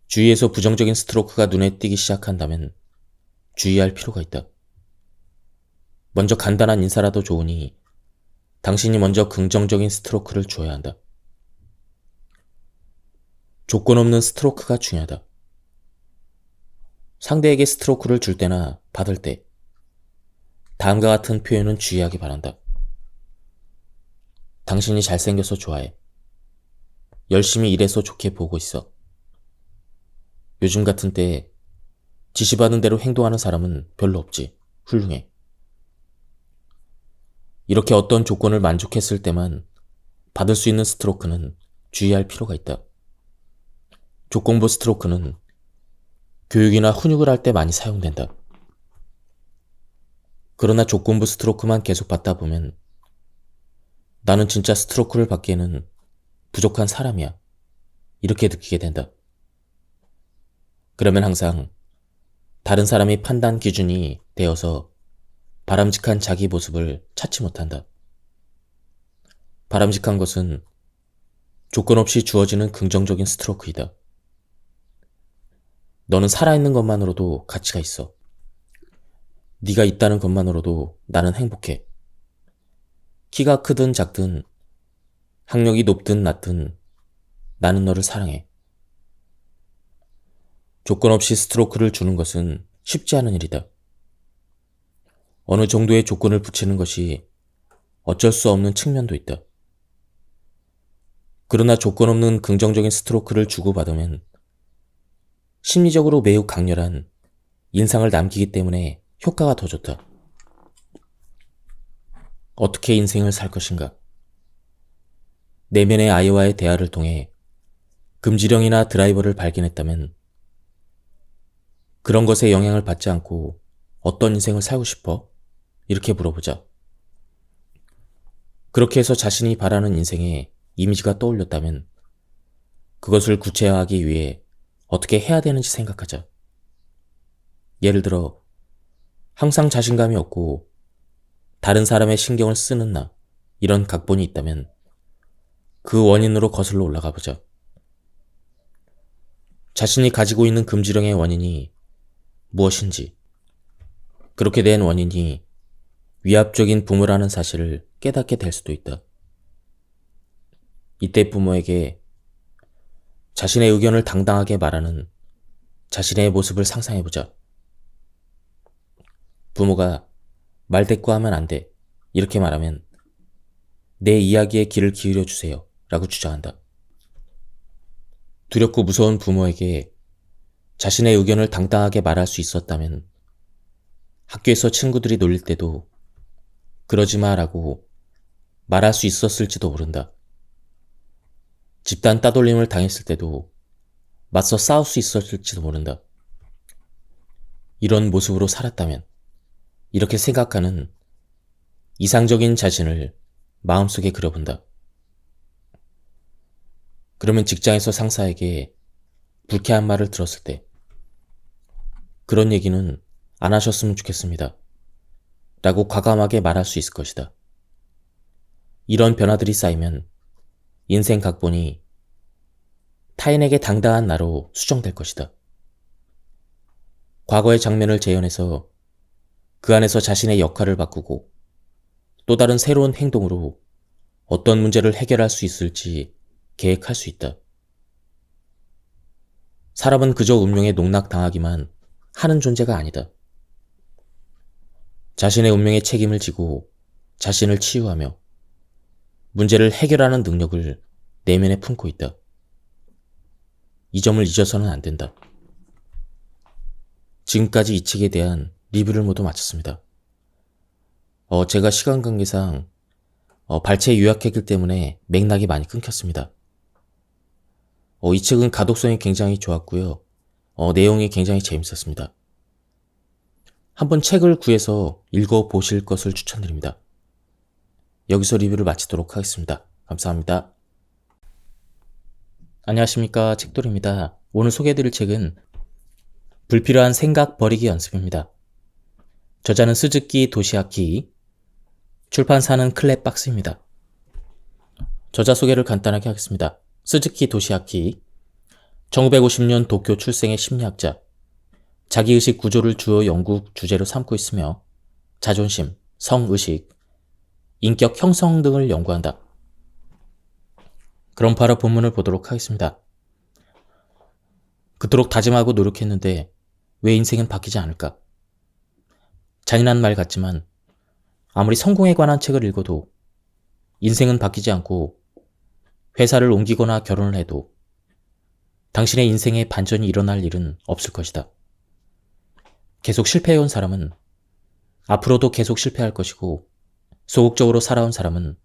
주위에서 부정적인 스트로크가 눈에 띄기 시작한다면 주의할 필요가 있다. 먼저 간단한 인사라도 좋으니 당신이 먼저 긍정적인 스트로크를 주어야 한다. 조건 없는 스트로크가 중요하다. 상대에게 스트로크를 줄 때나 받을 때 다음과 같은 표현은 주의하기 바란다. 당신이 잘생겨서 좋아해. 열심히 일해서 좋게 보고 있어. 요즘 같은 때에 지시받은 대로 행동하는 사람은 별로 없지. 훌륭해. 이렇게 어떤 조건을 만족했을 때만 받을 수 있는 스트로크는 주의할 필요가 있다. 조건부 스트로크는 교육이나 훈육을 할 때 많이 사용된다. 그러나 조건부 스트로크만 계속 받다 보면 나는 진짜 스트로크를 받기에는 부족한 사람이야. 이렇게 느끼게 된다. 그러면 항상 다른 사람의 판단 기준이 되어서 바람직한 자기 모습을 찾지 못한다. 바람직한 것은 조건 없이 주어지는 긍정적인 스트로크이다. 너는 살아있는 것만으로도 가치가 있어. 네가 있다는 것만으로도 나는 행복해. 키가 크든 작든 학력이 높든 낮든 나는 너를 사랑해. 조건 없이 스트로크를 주는 것은 쉽지 않은 일이다. 어느 정도의 조건을 붙이는 것이 어쩔 수 없는 측면도 있다. 그러나 조건 없는 긍정적인 스트로크를 주고받으면 심리적으로 매우 강렬한 인상을 남기기 때문에 효과가 더 좋다. 어떻게 인생을 살 것인가? 내면의 아이와의 대화를 통해 금지령이나 드라이버를 발견했다면 그런 것에 영향을 받지 않고 어떤 인생을 살고 싶어? 이렇게 물어보자. 그렇게 해서 자신이 바라는 인생의 이미지가 떠올렸다면 그것을 구체화하기 위해 어떻게 해야 되는지 생각하자. 예를 들어 항상 자신감이 없고 다른 사람의 신경을 쓰는 나, 이런 각본이 있다면 그 원인으로 거슬러 올라가 보자. 자신이 가지고 있는 금지령의 원인이 무엇인지, 그렇게 된 원인이 위압적인 부모라는 사실을 깨닫게 될 수도 있다. 이때 부모에게 자신의 의견을 당당하게 말하는 자신의 모습을 상상해보자. 부모가 말대꾸하면 안 돼. 이렇게 말하면 내 이야기에 귀를 기울여 주세요. 라고 주장한다. 두렵고 무서운 부모에게 자신의 의견을 당당하게 말할 수 있었다면 학교에서 친구들이 놀릴 때도 그러지 마라고 말할 수 있었을지도 모른다. 집단 따돌림을 당했을 때도 맞서 싸울 수 있었을지도 모른다. 이런 모습으로 살았다면, 이렇게 생각하는 이상적인 자신을 마음속에 그려본다. 그러면 직장에서 상사에게 불쾌한 말을 들었을 때 그런 얘기는 안 하셨으면 좋겠습니다. 라고 과감하게 말할 수 있을 것이다. 이런 변화들이 쌓이면 인생 각본이 타인에게 당당한 나로 수정될 것이다. 과거의 장면을 재현해서 그 안에서 자신의 역할을 바꾸고 또 다른 새로운 행동으로 어떤 문제를 해결할 수 있을지 계획할 수 있다. 사람은 그저 운명에 농락당하기만 하는 존재가 아니다. 자신의 운명에 책임을 지고 자신을 치유하며 문제를 해결하는 능력을 내면에 품고 있다. 이 점을 잊어서는 안 된다. 지금까지 이 책에 대한 리뷰를 모두 마쳤습니다. 제가 시간 관계상 발췌 요약했기 때문에 맥락이 많이 끊겼습니다. 이 책은 가독성이 굉장히 좋았고요. 내용이 굉장히 재밌었습니다. 한번 책을 구해서 읽어보실 것을 추천드립니다. 여기서 리뷰를 마치도록 하겠습니다. 감사합니다. 안녕하십니까, 책돌입니다. 오늘 소개해드릴 책은 불필요한 생각 버리기 연습입니다. 저자는 스즈키 도시아키, 출판사는 클랩박스입니다. 저자 소개를 간단하게 하겠습니다. 스즈키 도시아키, 1950년 도쿄 출생의 심리학자, 자기의식 구조를 주요 연구 주제로 삼고 있으며 자존심, 성의식, 인격 형성 등을 연구한다. 그럼 바로 본문을 보도록 하겠습니다. 그토록 다짐하고 노력했는데 왜 인생은 바뀌지 않을까? 잔인한 말 같지만 아무리 성공에 관한 책을 읽어도 인생은 바뀌지 않고 회사를 옮기거나 결혼을 해도 당신의 인생에 반전이 일어날 일은 없을 것이다. 계속 실패해온 사람은 앞으로도 계속 실패할 것이고 소극적으로 살아온 사람은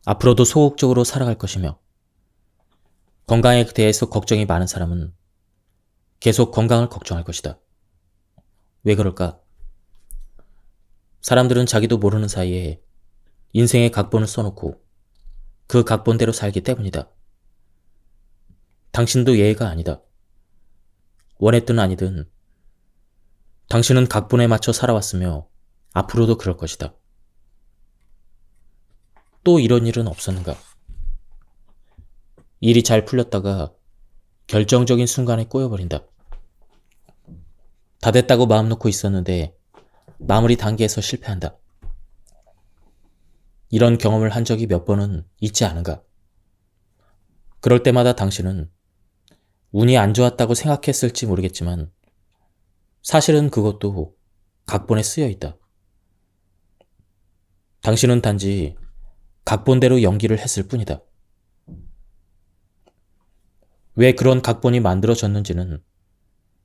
앞으로도 소극적으로 살아갈 것이며 건강에 대해서 걱정이 많은 사람은 계속 건강을 걱정할 것이다. 왜 그럴까? 사람들은 자기도 모르는 사이에 인생의 각본을 써놓고 그 각본대로 살기 때문이다. 당신도 예외가 아니다. 원했든 아니든 당신은 각본에 맞춰 살아왔으며 앞으로도 그럴 것이다. 또 이런 일은 없었는가? 일이 잘 풀렸다가 결정적인 순간에 꼬여버린다. 다 됐다고 마음 놓고 있었는데 마무리 단계에서 실패한다. 이런 경험을 한 적이 몇 번은 있지 않은가? 그럴 때마다 당신은 운이 안 좋았다고 생각했을지 모르겠지만 사실은 그것도 각본에 쓰여 있다. 당신은 단지 각본대로 연기를 했을 뿐이다. 왜 그런 각본이 만들어졌는지는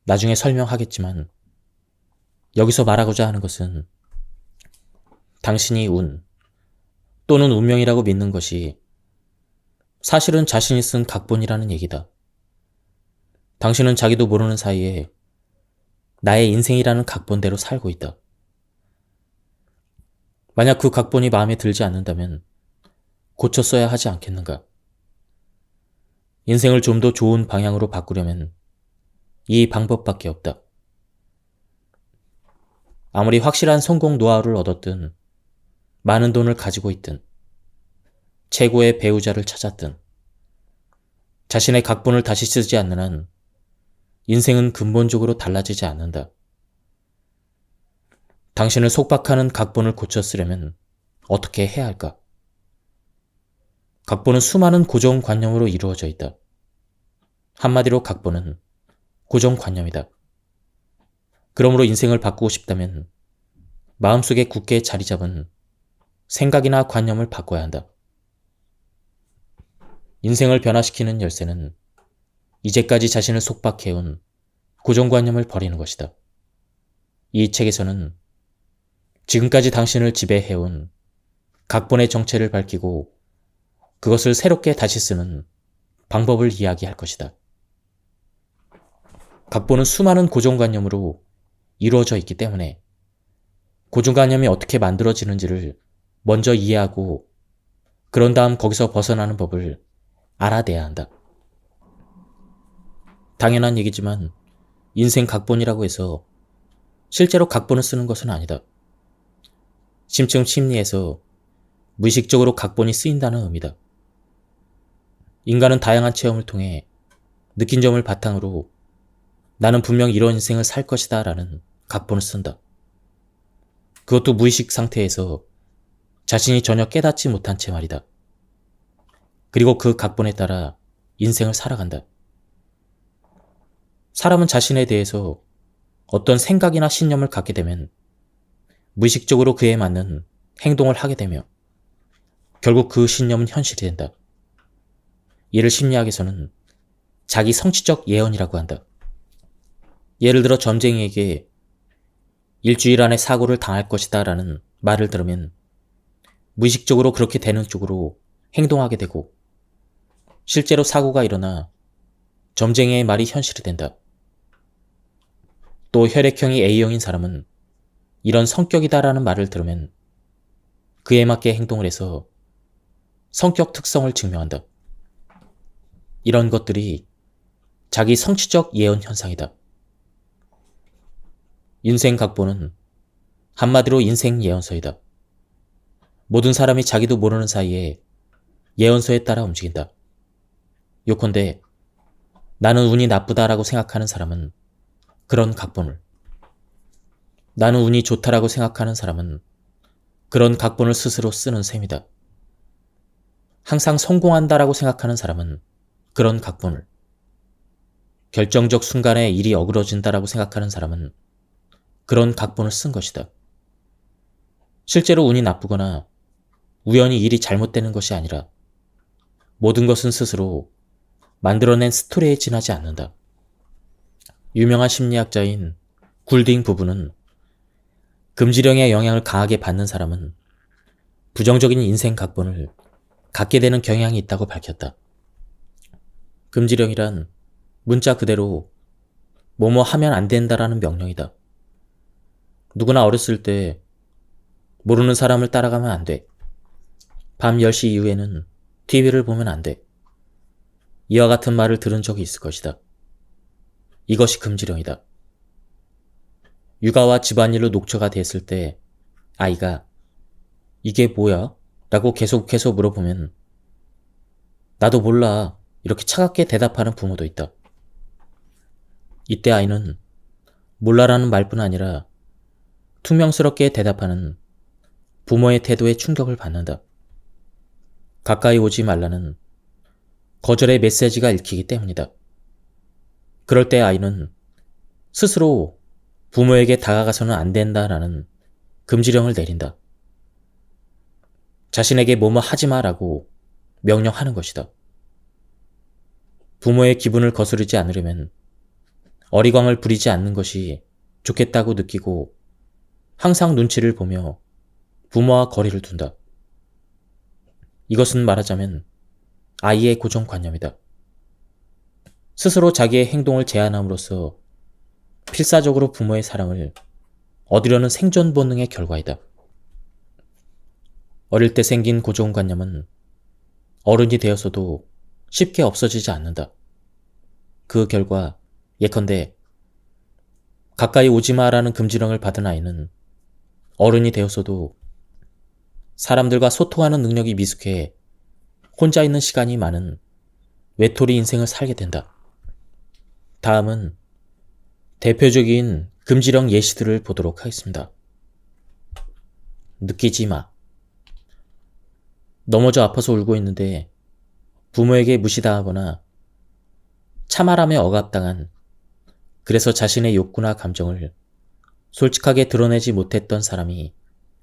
나중에 설명하겠지만 여기서 말하고자 하는 것은 당신이 운 또는 운명이라고 믿는 것이 사실은 자신이 쓴 각본이라는 얘기다. 당신은 자기도 모르는 사이에 나의 인생이라는 각본대로 살고 있다. 만약 그 각본이 마음에 들지 않는다면 고쳤어야 하지 않겠는가? 인생을 좀 더 좋은 방향으로 바꾸려면 이 방법밖에 없다. 아무리 확실한 성공 노하우를 얻었든 많은 돈을 가지고 있든 최고의 배우자를 찾았든 자신의 각본을 다시 쓰지 않는 한 인생은 근본적으로 달라지지 않는다. 당신을 속박하는 각본을 고쳤으려면 어떻게 해야 할까? 각본은 수많은 고정관념으로 이루어져 있다. 한마디로 각본은 고정관념이다. 그러므로 인생을 바꾸고 싶다면 마음속에 굳게 자리 잡은 생각이나 관념을 바꿔야 한다. 인생을 변화시키는 열쇠는 이제까지 자신을 속박해온 고정관념을 버리는 것이다. 이 책에서는 지금까지 당신을 지배해온 각본의 정체를 밝히고 그것을 새롭게 다시 쓰는 방법을 이야기할 것이다. 각본은 수많은 고정관념으로 이루어져 있기 때문에 고정관념이 어떻게 만들어지는지를 먼저 이해하고 그런 다음 거기서 벗어나는 법을 알아내야 한다. 당연한 얘기지만 인생 각본이라고 해서 실제로 각본을 쓰는 것은 아니다. 심층 심리에서 무의식적으로 각본이 쓰인다는 의미다. 인간은 다양한 체험을 통해 느낀 점을 바탕으로 나는 분명 이런 인생을 살 것이다 라는 각본을 쓴다. 그것도 무의식 상태에서 자신이 전혀 깨닫지 못한 채 말이다. 그리고 그 각본에 따라 인생을 살아간다. 사람은 자신에 대해서 어떤 생각이나 신념을 갖게 되면 무의식적으로 그에 맞는 행동을 하게 되며 결국 그 신념은 현실이 된다. 이를 심리학에서는 자기 성취적 예언이라고 한다. 예를 들어 점쟁이에게 일주일 안에 사고를 당할 것이다 라는 말을 들으면 무의식적으로 그렇게 되는 쪽으로 행동하게 되고 실제로 사고가 일어나 점쟁이의 말이 현실이 된다. 또 혈액형이 A형인 사람은 이런 성격이다라는 말을 들으면 그에 맞게 행동을 해서 성격 특성을 증명한다. 이런 것들이 자기 성취적 예언 현상이다. 인생 각본은 한마디로 인생 예언서이다. 모든 사람이 자기도 모르는 사이에 예언서에 따라 움직인다. 요컨대 나는 운이 나쁘다라고 생각하는 사람은 그런 각본을, 나는 운이 좋다라고 생각하는 사람은 그런 각본을 스스로 쓰는 셈이다. 항상 성공한다라고 생각하는 사람은 그런 각본을, 결정적 순간에 일이 어그러진다라고 생각하는 사람은 그런 각본을 쓴 것이다. 실제로 운이 나쁘거나 우연히 일이 잘못되는 것이 아니라 모든 것은 스스로 만들어낸 스토리에 지나지 않는다. 유명한 심리학자인 굴딩 부부는 금지령의 영향을 강하게 받는 사람은 부정적인 인생 각본을 갖게 되는 경향이 있다고 밝혔다. 금지령이란 문자 그대로 뭐뭐 하면 안 된다라는 명령이다. 누구나 어렸을 때 모르는 사람을 따라가면 안 돼. 밤 10시 이후에는 TV를 보면 안 돼. 이와 같은 말을 들은 적이 있을 것이다. 이것이 금지령이다. 육아와 집안일로 녹초가 됐을 때 아이가 이게 뭐야? 라고 계속해서 물어보면 나도 몰라. 이렇게 차갑게 대답하는 부모도 있다. 이때 아이는 몰라라는 말뿐 아니라 퉁명스럽게 대답하는 부모의 태도에 충격을 받는다. 가까이 오지 말라는 거절의 메시지가 읽히기 때문이다. 그럴 때 아이는 스스로 부모에게 다가가서는 안 된다라는 금지령을 내린다. 자신에게 뭐뭐 하지 마라고 명령하는 것이다. 부모의 기분을 거스르지 않으려면 어리광을 부리지 않는 것이 좋겠다고 느끼고 항상 눈치를 보며 부모와 거리를 둔다. 이것은 말하자면 아이의 고정관념이다. 스스로 자기의 행동을 제한함으로써 필사적으로 부모의 사랑을 얻으려는 생존 본능의 결과이다. 어릴 때 생긴 고정관념은 어른이 되어서도 쉽게 없어지지 않는다. 그 결과 예컨대 가까이 오지 마라는 금지령을 받은 아이는 어른이 되어서도 사람들과 소통하는 능력이 미숙해 혼자 있는 시간이 많은 외톨이 인생을 살게 된다. 다음은 대표적인 금지령 예시들을 보도록 하겠습니다. 느끼지 마. 넘어져 아파서 울고 있는데 부모에게 무시당하거나 차말함에 억압당한, 그래서 자신의 욕구나 감정을 솔직하게 드러내지 못했던 사람이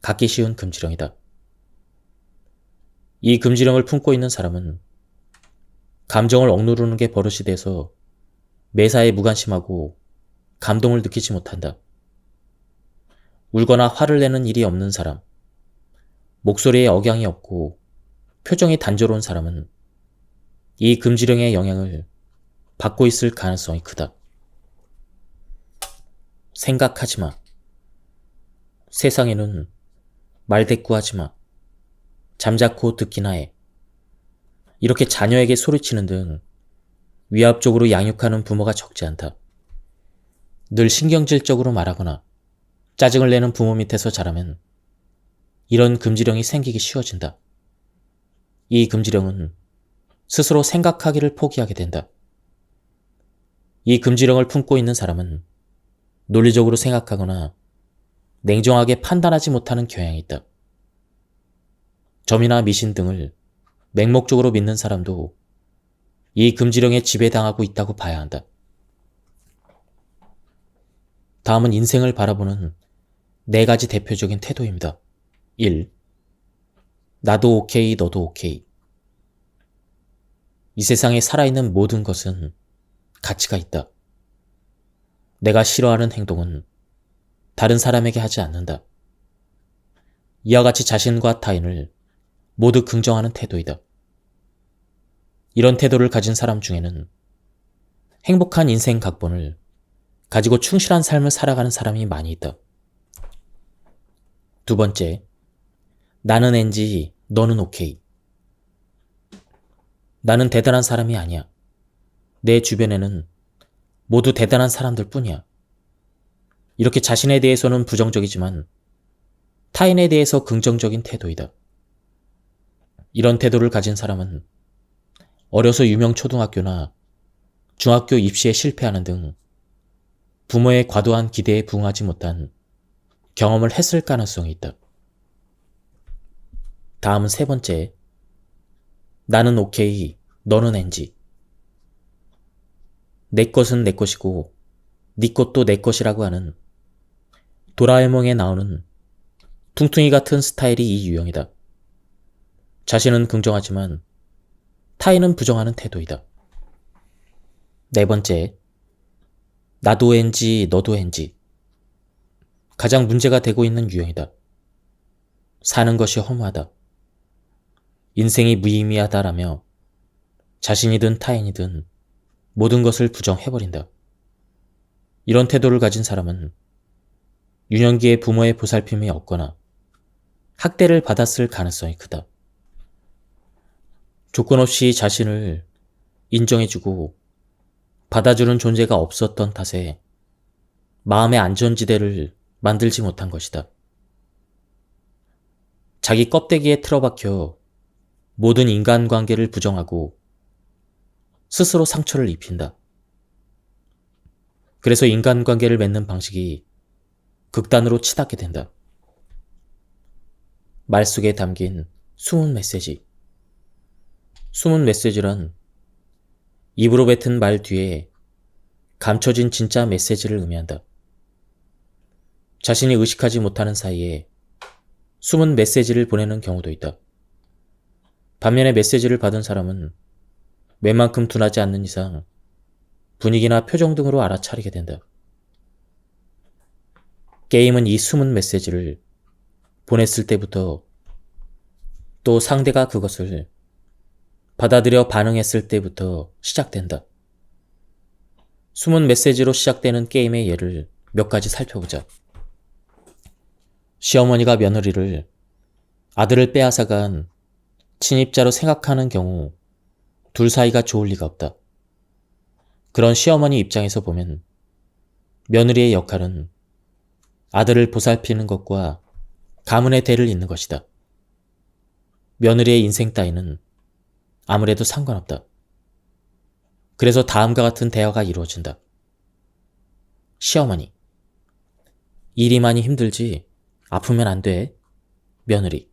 갖기 쉬운 금지령이다. 이 금지령을 품고 있는 사람은 감정을 억누르는 게 버릇이 돼서 매사에 무관심하고 감동을 느끼지 못한다. 울거나 화를 내는 일이 없는 사람, 목소리에 억양이 없고 표정이 단조로운 사람은 이 금지령의 영향을 받고 있을 가능성이 크다. 생각하지 마. 세상에는 말대꾸하지 마. 잠자코 듣기나 해. 이렇게 자녀에게 소리치는 등 위압적으로 양육하는 부모가 적지 않다. 늘 신경질적으로 말하거나 짜증을 내는 부모 밑에서 자라면 이런 금지령이 생기기 쉬워진다. 이 금지령은 스스로 생각하기를 포기하게 된다. 이 금지령을 품고 있는 사람은 논리적으로 생각하거나 냉정하게 판단하지 못하는 경향이 있다. 점이나 미신 등을 맹목적으로 믿는 사람도 이 금지령에 지배당하고 있다고 봐야 한다. 다음은 인생을 바라보는 4가지 대표적인 태도입니다. 1. 나도 오케이, 너도 오케이. 이 세상에 살아있는 모든 것은 가치가 있다. 내가 싫어하는 행동은 다른 사람에게 하지 않는다. 이와 같이 자신과 타인을 모두 긍정하는 태도이다. 이런 태도를 가진 사람 중에는 행복한 인생 각본을 가지고 충실한 삶을 살아가는 사람이 많이 있다. 2번째, 나는 NG, 너는 OK. 나는 대단한 사람이 아니야. 내 주변에는 모두 대단한 사람들 뿐이야. 이렇게 자신에 대해서는 부정적이지만 타인에 대해서 긍정적인 태도이다. 이런 태도를 가진 사람은 어려서 유명 초등학교나 중학교 입시에 실패하는 등 부모의 과도한 기대에 부응하지 못한 경험을 했을 가능성이 있다. 다음은 3번째, 나는 오케이, 너는 NG. 내 것은 내 것이고 네 것도 내 것이라고 하는 도라에몽에 나오는 퉁퉁이 같은 스타일이 이 유형이다. 자신은 긍정하지만 타인은 부정하는 태도이다. 4번째, 나도 NG, 너도 NG. 가장 문제가 되고 있는 유형이다. 사는 것이 허무하다. 인생이 무의미하다라며 자신이든 타인이든 모든 것을 부정해버린다. 이런 태도를 가진 사람은 유년기에 부모의 보살핌이 없거나 학대를 받았을 가능성이 크다. 조건 없이 자신을 인정해주고 받아주는 존재가 없었던 탓에 마음의 안전지대를 만들지 못한 것이다. 자기 껍데기에 틀어박혀 모든 인간관계를 부정하고 스스로 상처를 입힌다. 그래서 인간관계를 맺는 방식이 극단으로 치닫게 된다. 말 속에 담긴 숨은 메시지. 숨은 메시지란 입으로 뱉은 말 뒤에 감춰진 진짜 메시지를 의미한다. 자신이 의식하지 못하는 사이에 숨은 메시지를 보내는 경우도 있다. 반면에 메시지를 받은 사람은 웬만큼 둔하지 않는 이상 분위기나 표정 등으로 알아차리게 된다. 게임은 이 숨은 메시지를 보냈을 때부터 또 상대가 그것을 받아들여 반응했을 때부터 시작된다. 숨은 메시지로 시작되는 게임의 예를 몇 가지 살펴보자. 시어머니가 며느리를 아들을 빼앗아간 친입자로 생각하는 경우 둘 사이가 좋을 리가 없다. 그런 시어머니 입장에서 보면 며느리의 역할은 아들을 보살피는 것과 가문의 대를 잇는 것이다. 며느리의 인생 따위는 아무래도 상관없다. 그래서 다음과 같은 대화가 이루어진다. 시어머니, 일이 많이 힘들지 아프면 안 돼. 며느리,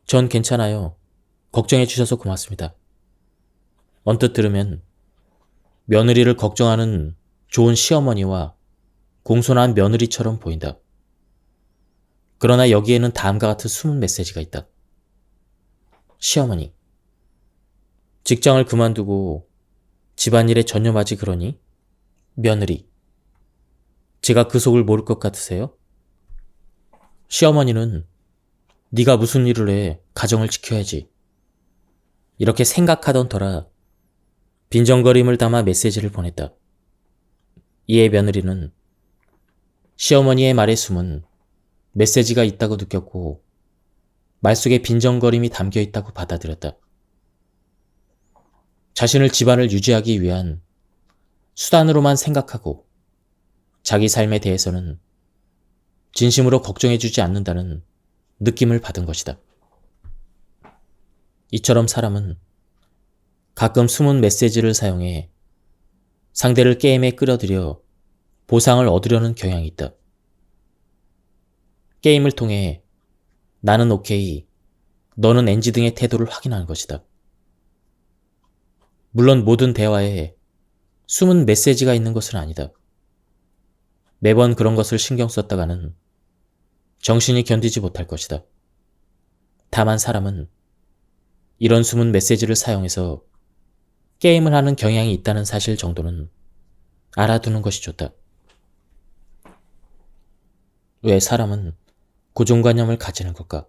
전 괜찮아요. 걱정해 주셔서 고맙습니다. 언뜻 들으면 며느리를 걱정하는 좋은 시어머니와 공손한 며느리처럼 보인다. 그러나 여기에는 다음과 같은 숨은 메시지가 있다. 시어머니, 직장을 그만두고 집안일에 전념하지 그러니? 며느리, 제가 그 속을 모를 것 같으세요? 시어머니는 네가 무슨 일을 해, 가정을 지켜야지. 이렇게 생각하던 터라 빈정거림을 담아 메시지를 보냈다. 이에 며느리는 시어머니의 말에 숨은 메시지가 있다고 느꼈고 말 속에 빈정거림이 담겨 있다고 받아들였다. 자신을 집안을 유지하기 위한 수단으로만 생각하고 자기 삶에 대해서는 진심으로 걱정해주지 않는다는 느낌을 받은 것이다. 이처럼 사람은 가끔 숨은 메시지를 사용해 상대를 게임에 끌어들여 보상을 얻으려는 경향이 있다. 게임을 통해 나는 오케이, 너는 NG 등의 태도를 확인하는 것이다. 물론 모든 대화에 숨은 메시지가 있는 것은 아니다. 매번 그런 것을 신경 썼다가는 정신이 견디지 못할 것이다. 다만 사람은 이런 숨은 메시지를 사용해서 게임을 하는 경향이 있다는 사실 정도는 알아두는 것이 좋다. 왜 사람은 고정관념을 가지는 걸까?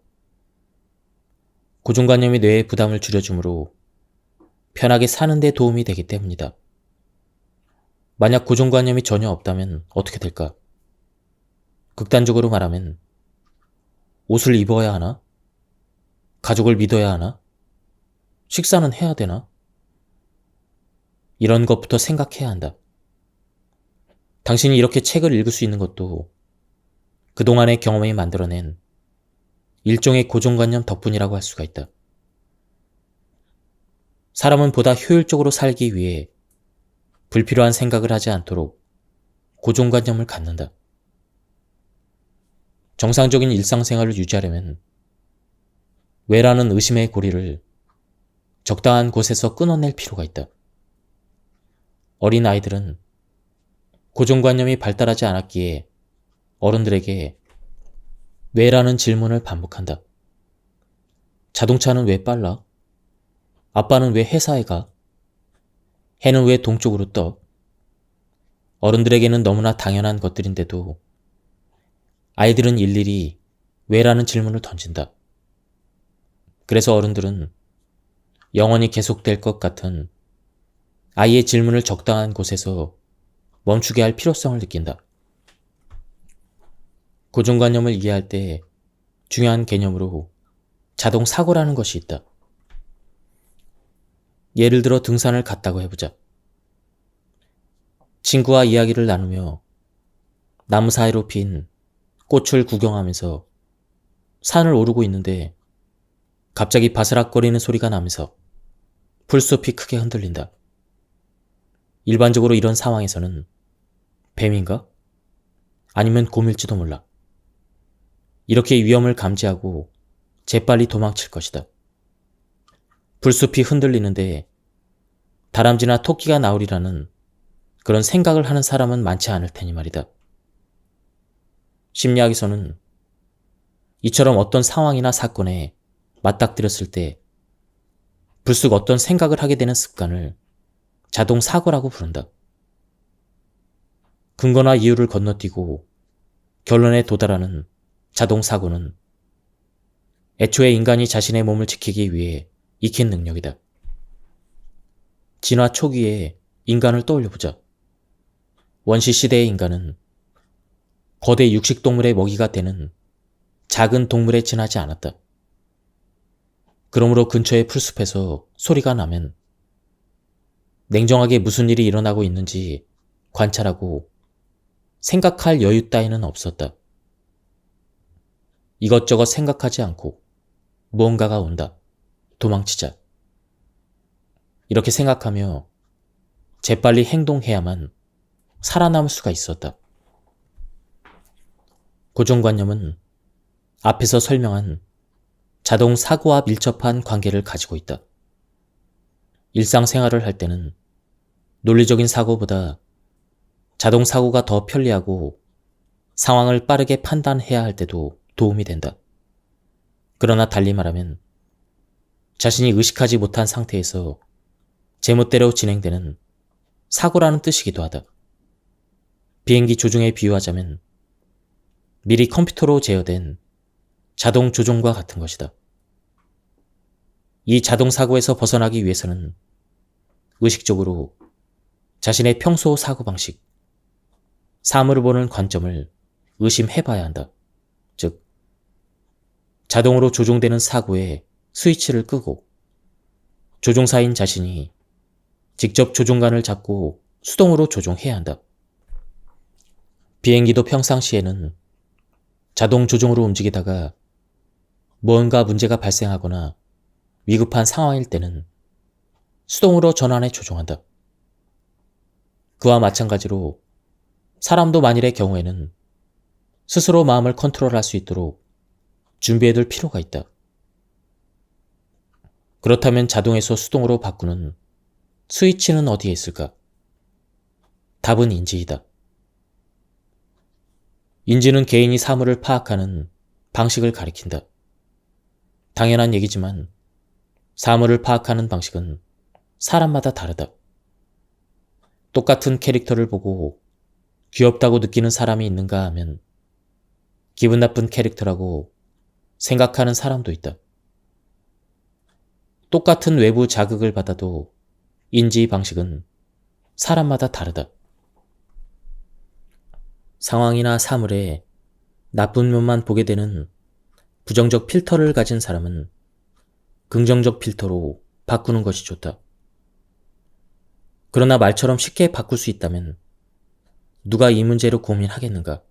고정관념이 뇌의 부담을 줄여주므로 편하게 사는 데 도움이 되기 때문이다. 만약 고정관념이 전혀 없다면 어떻게 될까? 극단적으로 말하면 옷을 입어야 하나? 가족을 믿어야 하나? 식사는 해야 되나? 이런 것부터 생각해야 한다. 당신이 이렇게 책을 읽을 수 있는 것도 그동안의 경험이 만들어낸 일종의 고정관념 덕분이라고 할 수가 있다. 사람은 보다 효율적으로 살기 위해 불필요한 생각을 하지 않도록 고정관념을 갖는다. 정상적인 일상생활을 유지하려면 왜라는 의심의 고리를 적당한 곳에서 끊어낼 필요가 있다. 어린 아이들은 고정관념이 발달하지 않았기에 어른들에게 왜라는 질문을 반복한다. 자동차는 왜 빨라? 아빠는 왜 회사에 가? 해는 왜 동쪽으로 떠? 어른들에게는 너무나 당연한 것들인데도 아이들은 일일이 왜라는 질문을 던진다. 그래서 어른들은 영원히 계속될 것 같은 아이의 질문을 적당한 곳에서 멈추게 할 필요성을 느낀다. 고정관념을 이해할 때 중요한 개념으로 자동 사고라는 것이 있다. 예를 들어 등산을 갔다고 해보자. 친구와 이야기를 나누며 나무 사이로 핀 꽃을 구경하면서 산을 오르고 있는데 갑자기 바스락거리는 소리가 나면서 풀숲이 크게 흔들린다. 일반적으로 이런 상황에서는 뱀인가? 아니면 곰일지도 몰라. 이렇게 위험을 감지하고 재빨리 도망칠 것이다. 풀숲이 흔들리는데 다람쥐나 토끼가 나오리라는 그런 생각을 하는 사람은 많지 않을 테니 말이다. 심리학에서는 이처럼 어떤 상황이나 사건에 맞닥뜨렸을 때 불쑥 어떤 생각을 하게 되는 습관을 자동 사고라고 부른다. 근거나 이유를 건너뛰고 결론에 도달하는 자동 사고는 애초에 인간이 자신의 몸을 지키기 위해 익힌 능력이다. 진화 초기에 인간을 떠올려보자. 원시 시대의 인간은 거대 육식동물의 먹이가 되는 작은 동물에 지나지 않았다. 그러므로 근처의 풀숲에서 소리가 나면 냉정하게 무슨 일이 일어나고 있는지 관찰하고 생각할 여유 따위는 없었다. 이것저것 생각하지 않고 무언가가 온다. 도망치자. 이렇게 생각하며 재빨리 행동해야만 살아남을 수가 있었다. 고정관념은 앞에서 설명한 자동 사고와 밀접한 관계를 가지고 있다. 일상생활을 할 때는 논리적인 사고보다 자동 사고가 더 편리하고 상황을 빠르게 판단해야 할 때도 도움이 된다. 그러나 달리 말하면 자신이 의식하지 못한 상태에서 제멋대로 진행되는 사고라는 뜻이기도 하다. 비행기 조종에 비유하자면 미리 컴퓨터로 제어된 자동 조종과 같은 것이다. 이 자동 사고에서 벗어나기 위해서는 의식적으로 자신의 평소 사고방식, 사물을 보는 관점을 의심해봐야 한다. 즉, 자동으로 조종되는 사고의 스위치를 끄고 조종사인 자신이 직접 조종간을 잡고 수동으로 조종해야 한다. 비행기도 평상시에는 자동 조종으로 움직이다가 무언가 문제가 발생하거나 위급한 상황일 때는 수동으로 전환해 조종한다. 그와 마찬가지로 사람도 만일의 경우에는 스스로 마음을 컨트롤할 수 있도록 준비해둘 필요가 있다. 그렇다면 자동에서 수동으로 바꾸는 스위치는 어디에 있을까? 답은 인지이다. 인지는 개인이 사물을 파악하는 방식을 가리킨다. 당연한 얘기지만 사물을 파악하는 방식은 사람마다 다르다. 똑같은 캐릭터를 보고 귀엽다고 느끼는 사람이 있는가 하면 기분 나쁜 캐릭터라고 생각하는 사람도 있다. 똑같은 외부 자극을 받아도 인지 방식은 사람마다 다르다. 상황이나 사물에 나쁜 면만 보게 되는 부정적 필터를 가진 사람은 긍정적 필터로 바꾸는 것이 좋다. 그러나 말처럼 쉽게 바꿀 수 있다면 누가 이 문제로 고민하겠는가?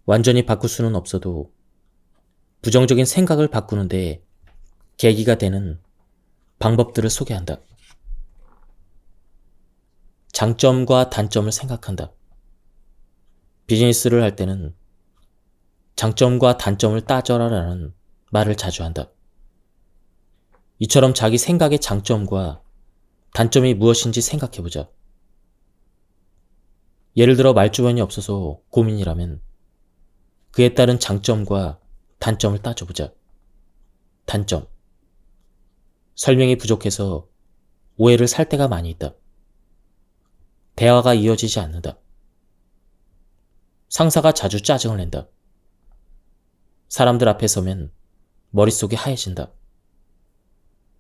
완전히 바꿀 수는 없어도 부정적인 생각을 바꾸는데 계기가 되는 방법들을 소개한다. 장점과 단점을 생각한다. 비즈니스를 할 때는 장점과 단점을 따져라라는 말을 자주 한다. 이처럼 자기 생각의 장점과 단점이 무엇인지 생각해보자. 예를 들어 말주변이 없어서 고민이라면 그에 따른 장점과 단점을 따져보자. 단점. 설명이 부족해서 오해를 살 때가 많이 있다. 대화가 이어지지 않는다. 상사가 자주 짜증을 낸다. 사람들 앞에 서면 머릿속이 하얘진다.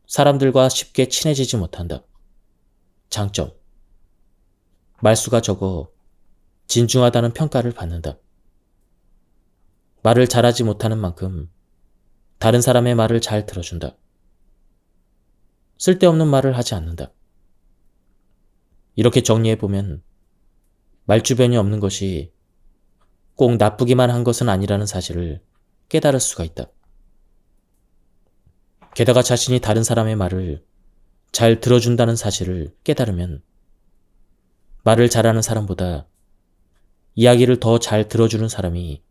사람들과 쉽게 친해지지 못한다. 장점. 말수가 적어 진중하다는 평가를 받는다. 말을 잘하지 못하는 만큼 다른 사람의 말을 잘 들어준다. 쓸데없는 말을 하지 않는다. 이렇게 정리해보면 말주변이 없는 것이 꼭 나쁘기만 한 것은 아니라는 사실을 깨달을 수가 있다. 게다가 자신이 다른 사람의 말을 잘 들어준다는 사실을 깨달으면 말을 잘하는 사람보다 이야기를 더 잘 들어주는 사람이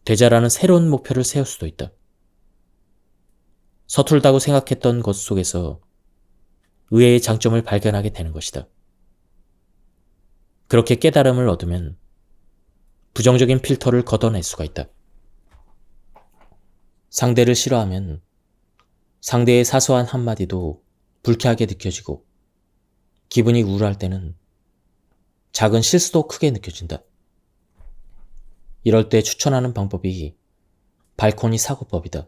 되자라는 새로운 목표를 세울 수도 있다. 서툴다고 생각했던 것 속에서 의외의 장점을 발견하게 되는 것이다. 그렇게 깨달음을 얻으면 부정적인 필터를 걷어낼 수가 있다. 상대를 싫어하면 상대의 사소한 한마디도 불쾌하게 느껴지고 기분이 우울할 때는 작은 실수도 크게 느껴진다. 이럴 때 추천하는 방법이 발코니 사고법이다.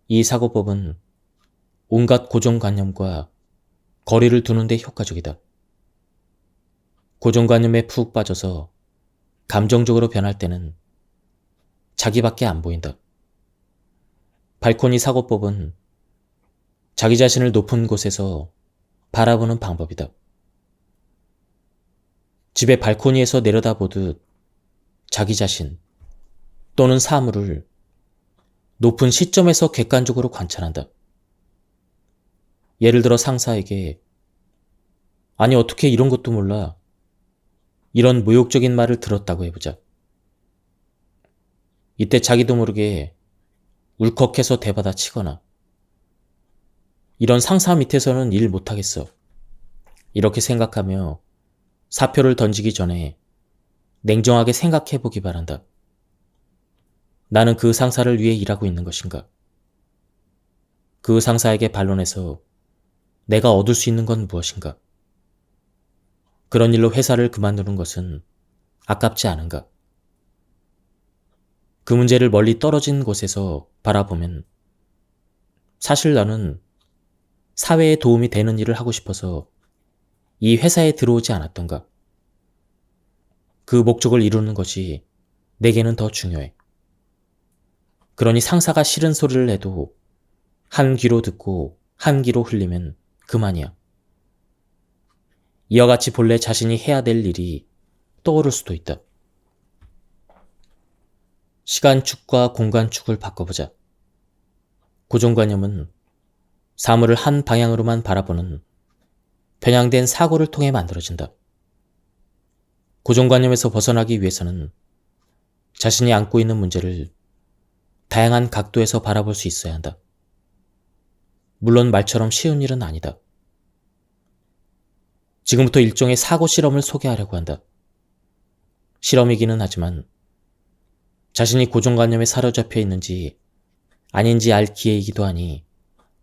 이 사고법은 온갖 고정관념과 거리를 두는 데 효과적이다. 고정관념에 푹 빠져서 감정적으로 변할 때는 자기밖에 안 보인다. 발코니 사고법은 자기 자신을 높은 곳에서 바라보는 방법이다. 집의 발코니에서 내려다보듯 자기 자신 또는 사물을 높은 시점에서 객관적으로 관찰한다. 예를 들어 상사에게 아니 어떻게 이런 것도 몰라 이런 모욕적인 말을 들었다고 해보자. 이때 자기도 모르게 울컥해서 대받아 치거나 이런 상사 밑에서는 일 못하겠어. 이렇게 생각하며 사표를 던지기 전에 냉정하게 생각해보기 바란다. 나는 그 상사를 위해 일하고 있는 것인가? 그 상사에게 반론해서 내가 얻을 수 있는 건 무엇인가? 그런 일로 회사를 그만두는 것은 아깝지 않은가? 그 문제를 멀리 떨어진 곳에서 바라보면 사실 나는 사회에 도움이 되는 일을 하고 싶어서 이 회사에 들어오지 않았던가? 그 목적을 이루는 것이 내게는 더 중요해. 그러니 상사가 싫은 소리를 해도 한 귀로 듣고 한 귀로 흘리면 그만이야. 이와 같이 본래 자신이 해야 될 일이 떠오를 수도 있다. 시간축과 공간축을 바꿔보자. 고정관념은 사물을 한 방향으로만 바라보는 편향된 사고를 통해 만들어진다. 고정관념에서 벗어나기 위해서는 자신이 안고 있는 문제를 다양한 각도에서 바라볼 수 있어야 한다. 물론 말처럼 쉬운 일은 아니다. 지금부터 일종의 사고 실험을 소개하려고 한다. 실험이기는 하지만 자신이 고정관념에 사로잡혀 있는지 아닌지 알 기회이기도 하니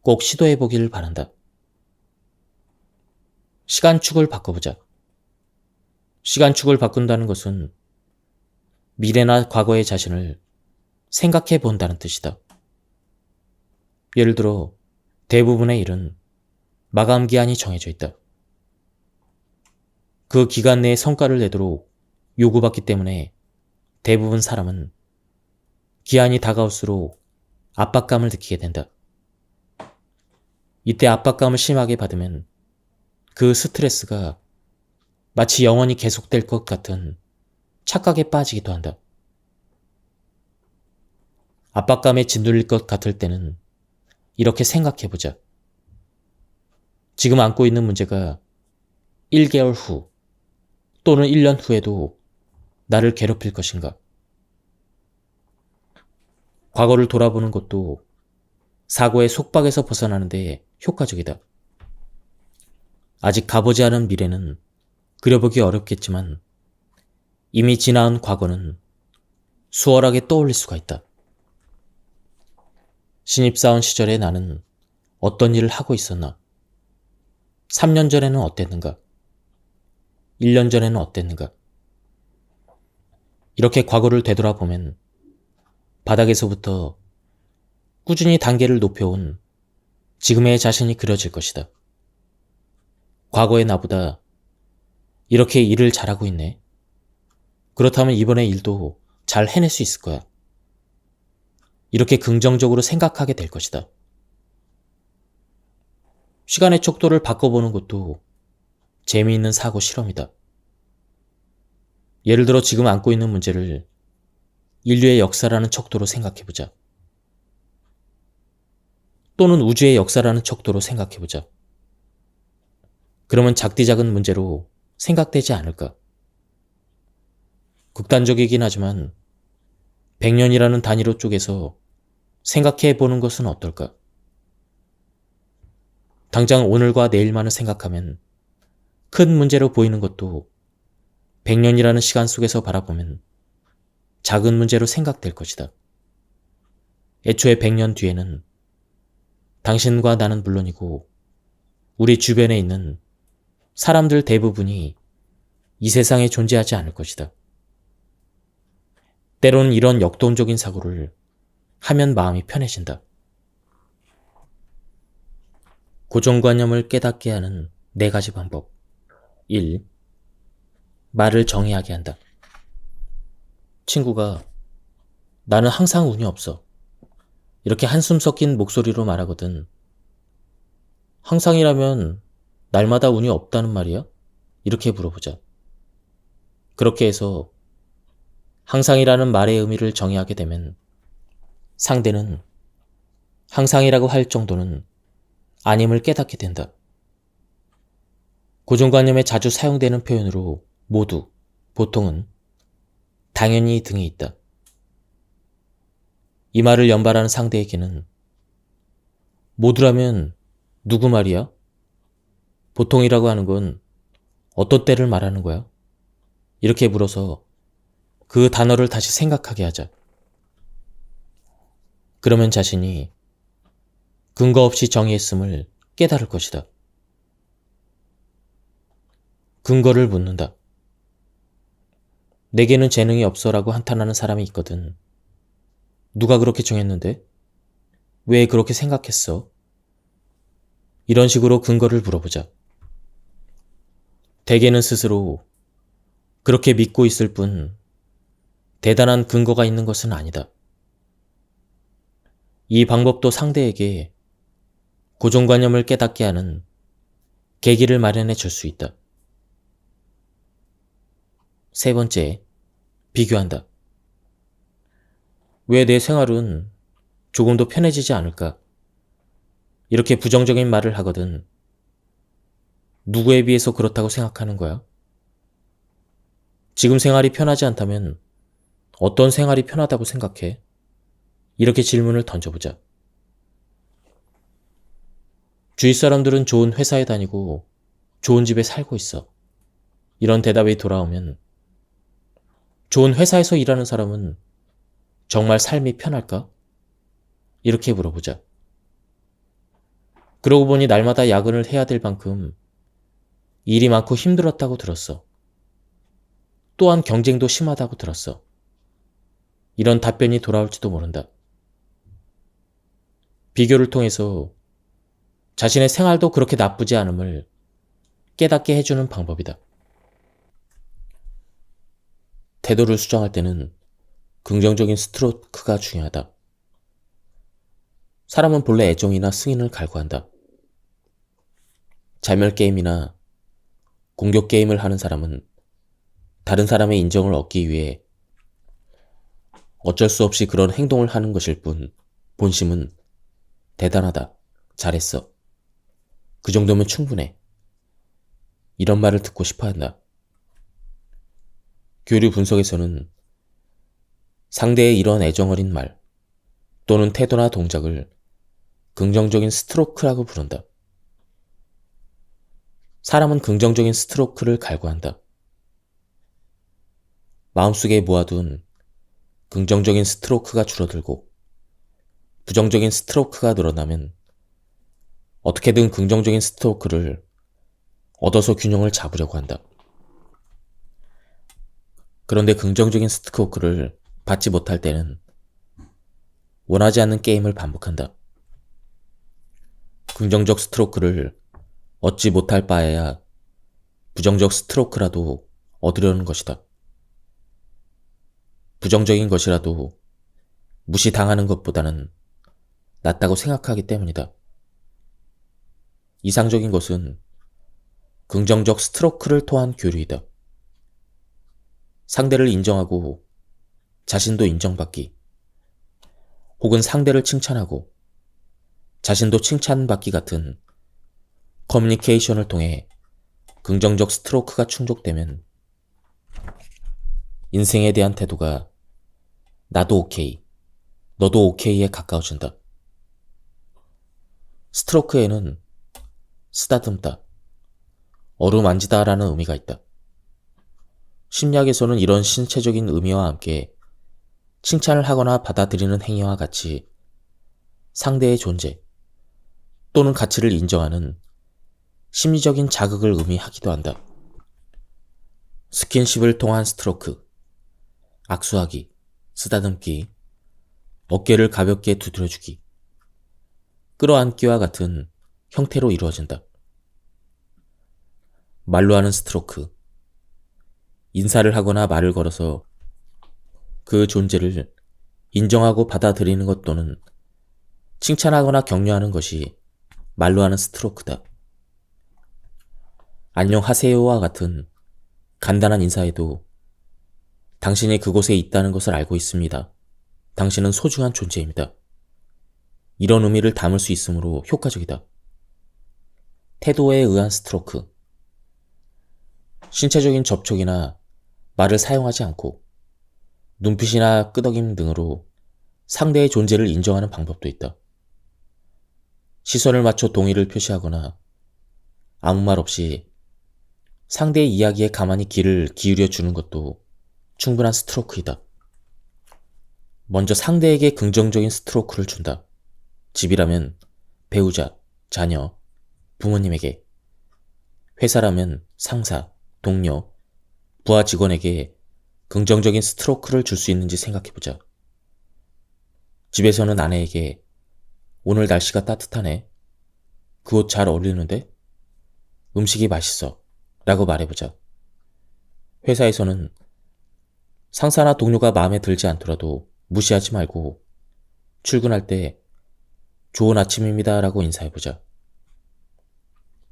꼭 시도해보기를 바란다. 시간축을 바꿔보자. 시간축을 바꾼다는 것은 미래나 과거의 자신을 생각해 본다는 뜻이다. 예를 들어 대부분의 일은 마감 기한이 정해져 있다. 그 기간 내에 성과를 내도록 요구받기 때문에 대부분 사람은 기한이 다가올수록 압박감을 느끼게 된다. 이때 압박감을 심하게 받으면 그 스트레스가 마치 영원히 계속될 것 같은 착각에 빠지기도 한다. 압박감에 짓눌릴 것 같을 때는 이렇게 생각해보자. 지금 안고 있는 문제가 1개월 후 또는 1년 후에도 나를 괴롭힐 것인가? 과거를 돌아보는 것도 사고의 속박에서 벗어나는 데 효과적이다. 아직 가보지 않은 미래는 그려보기 어렵겠지만 이미 지나온 과거는 수월하게 떠올릴 수가 있다. 신입사원 시절에 나는 어떤 일을 하고 있었나? 3년 전에는 어땠는가? 1년 전에는 어땠는가? 이렇게 과거를 되돌아보면 바닥에서부터 꾸준히 단계를 높여온 지금의 자신이 그려질 것이다. 과거의 나보다 이렇게 일을 잘하고 있네. 그렇다면 이번에 일도 잘 해낼 수 있을 거야. 이렇게 긍정적으로 생각하게 될 것이다. 시간의 척도를 바꿔보는 것도 재미있는 사고 실험이다. 예를 들어 지금 안고 있는 문제를 인류의 역사라는 척도로 생각해보자. 또는 우주의 역사라는 척도로 생각해보자. 그러면 작디작은 문제로 생각되지 않을까? 극단적이긴 하지만 100년이라는 단위로 쪼개서 생각해보는 것은 어떨까? 당장 오늘과 내일만을 생각하면 큰 문제로 보이는 것도 100년이라는 시간 속에서 바라보면 작은 문제로 생각될 것이다. 애초에 100년 뒤에는 당신과 나는 물론이고 우리 주변에 있는 사람들 대부분이 이 세상에 존재하지 않을 것이다. 때로는 이런 역동적인 사고를 하면 마음이 편해진다. 고정관념을 깨닫게 하는 4가지 방법. 1. 말을 정의하게 한다. 친구가 나는 항상 운이 없어. 이렇게 한숨 섞인 목소리로 말하거든. 항상이라면 날마다 운이 없다는 말이야? 이렇게 물어보자. 그렇게 해서 항상이라는 말의 의미를 정의하게 되면 상대는 항상이라고 할 정도는 아님을 깨닫게 된다. 고정관념에 자주 사용되는 표현으로 모두, 보통은, 당연히 등이 있다. 이 말을 연발하는 상대에게는 모두라면 누구 말이야? 보통이라고 하는 건 어떤 때를 말하는 거야? 이렇게 물어서 그 단어를 다시 생각하게 하자. 그러면 자신이 근거 없이 정의했음을 깨달을 것이다. 근거를 묻는다. 내게는 재능이 없어라고 한탄하는 사람이 있거든. 누가 그렇게 정했는데? 왜 그렇게 생각했어? 이런 식으로 근거를 물어보자. 대개는 스스로 그렇게 믿고 있을 뿐 대단한 근거가 있는 것은 아니다. 이 방법도 상대에게 고정관념을 깨닫게 하는 계기를 마련해 줄 수 있다. 세 번째, 비교한다. 왜 내 생활은 조금 더 편해지지 않을까? 이렇게 부정적인 말을 하거든. 누구에 비해서 그렇다고 생각하는 거야? 지금 생활이 편하지 않다면 어떤 생활이 편하다고 생각해? 이렇게 질문을 던져보자. 주위 사람들은 좋은 회사에 다니고 좋은 집에 살고 있어. 이런 대답이 돌아오면 좋은 회사에서 일하는 사람은 정말 삶이 편할까? 이렇게 물어보자. 그러고 보니 날마다 야근을 해야 될 만큼 일이 많고 힘들었다고 들었어. 또한 경쟁도 심하다고 들었어. 이런 답변이 돌아올지도 모른다. 비교를 통해서 자신의 생활도 그렇게 나쁘지 않음을 깨닫게 해주는 방법이다. 태도를 수정할 때는 긍정적인 스트로크가 중요하다. 사람은 본래 애정이나 승인을 갈구한다. 자멸 게임이나 공격 게임을 하는 사람은 다른 사람의 인정을 얻기 위해 어쩔 수 없이 그런 행동을 하는 것일 뿐, 본심은 대단하다, 잘했어, 그 정도면 충분해, 이런 말을 듣고 싶어 한다. 교류 분석에서는 상대의 이런 애정 어린 말 또는 태도나 동작을 긍정적인 스트로크라고 부른다. 사람은 긍정적인 스트로크를 갈구한다. 마음속에 모아둔 긍정적인 스트로크가 줄어들고 부정적인 스트로크가 늘어나면 어떻게든 긍정적인 스트로크를 얻어서 균형을 잡으려고 한다. 그런데 긍정적인 스트로크를 받지 못할 때는 원하지 않는 게임을 반복한다. 긍정적 스트로크를 얻지 못할 바에야 부정적 스트로크라도 얻으려는 것이다. 부정적인 것이라도 무시당하는 것보다는 낫다고 생각하기 때문이다. 이상적인 것은 긍정적 스트로크를 통한 교류이다. 상대를 인정하고 자신도 인정받기, 혹은 상대를 칭찬하고 자신도 칭찬받기 같은 커뮤니케이션을 통해 긍정적 스트로크가 충족되면 인생에 대한 태도가 나도 오케이, 너도 오케이에 가까워진다. 스트로크에는 쓰다듬다, 어루만지다 라는 의미가 있다. 심리학에서는 이런 신체적인 의미와 함께 칭찬을 하거나 받아들이는 행위와 같이 상대의 존재 또는 가치를 인정하는 심리적인 자극을 의미하기도 한다. 스킨십을 통한 스트로크, 악수하기, 쓰다듬기, 어깨를 가볍게 두드려주기, 끌어안기와 같은 형태로 이루어진다. 말로 하는 스트로크, 인사를 하거나 말을 걸어서 그 존재를 인정하고 받아들이는 것 또는 칭찬하거나 격려하는 것이 말로 하는 스트로크다. 안녕하세요와 같은 간단한 인사에도 당신이 그곳에 있다는 것을 알고 있습니다. 당신은 소중한 존재입니다. 이런 의미를 담을 수 있으므로 효과적이다. 태도에 의한 스트로크, 신체적인 접촉이나 말을 사용하지 않고 눈빛이나 끄덕임 등으로 상대의 존재를 인정하는 방법도 있다. 시선을 맞춰 동의를 표시하거나 아무 말 없이 상대의 이야기에 가만히 귀를 기울여 주는 것도 충분한 스트로크이다. 먼저 상대에게 긍정적인 스트로크를 준다. 집이라면 배우자, 자녀, 부모님에게, 회사라면 상사, 동료, 부하 직원에게 긍정적인 스트로크를 줄 수 있는지 생각해보자. 집에서는 아내에게 오늘 날씨가 따뜻하네. 그 옷 잘 어울리는데? 음식이 맛있어. 라고 말해보자. 회사에서는 상사나 동료가 마음에 들지 않더라도 무시하지 말고 출근할 때 좋은 아침입니다 라고 인사해보자.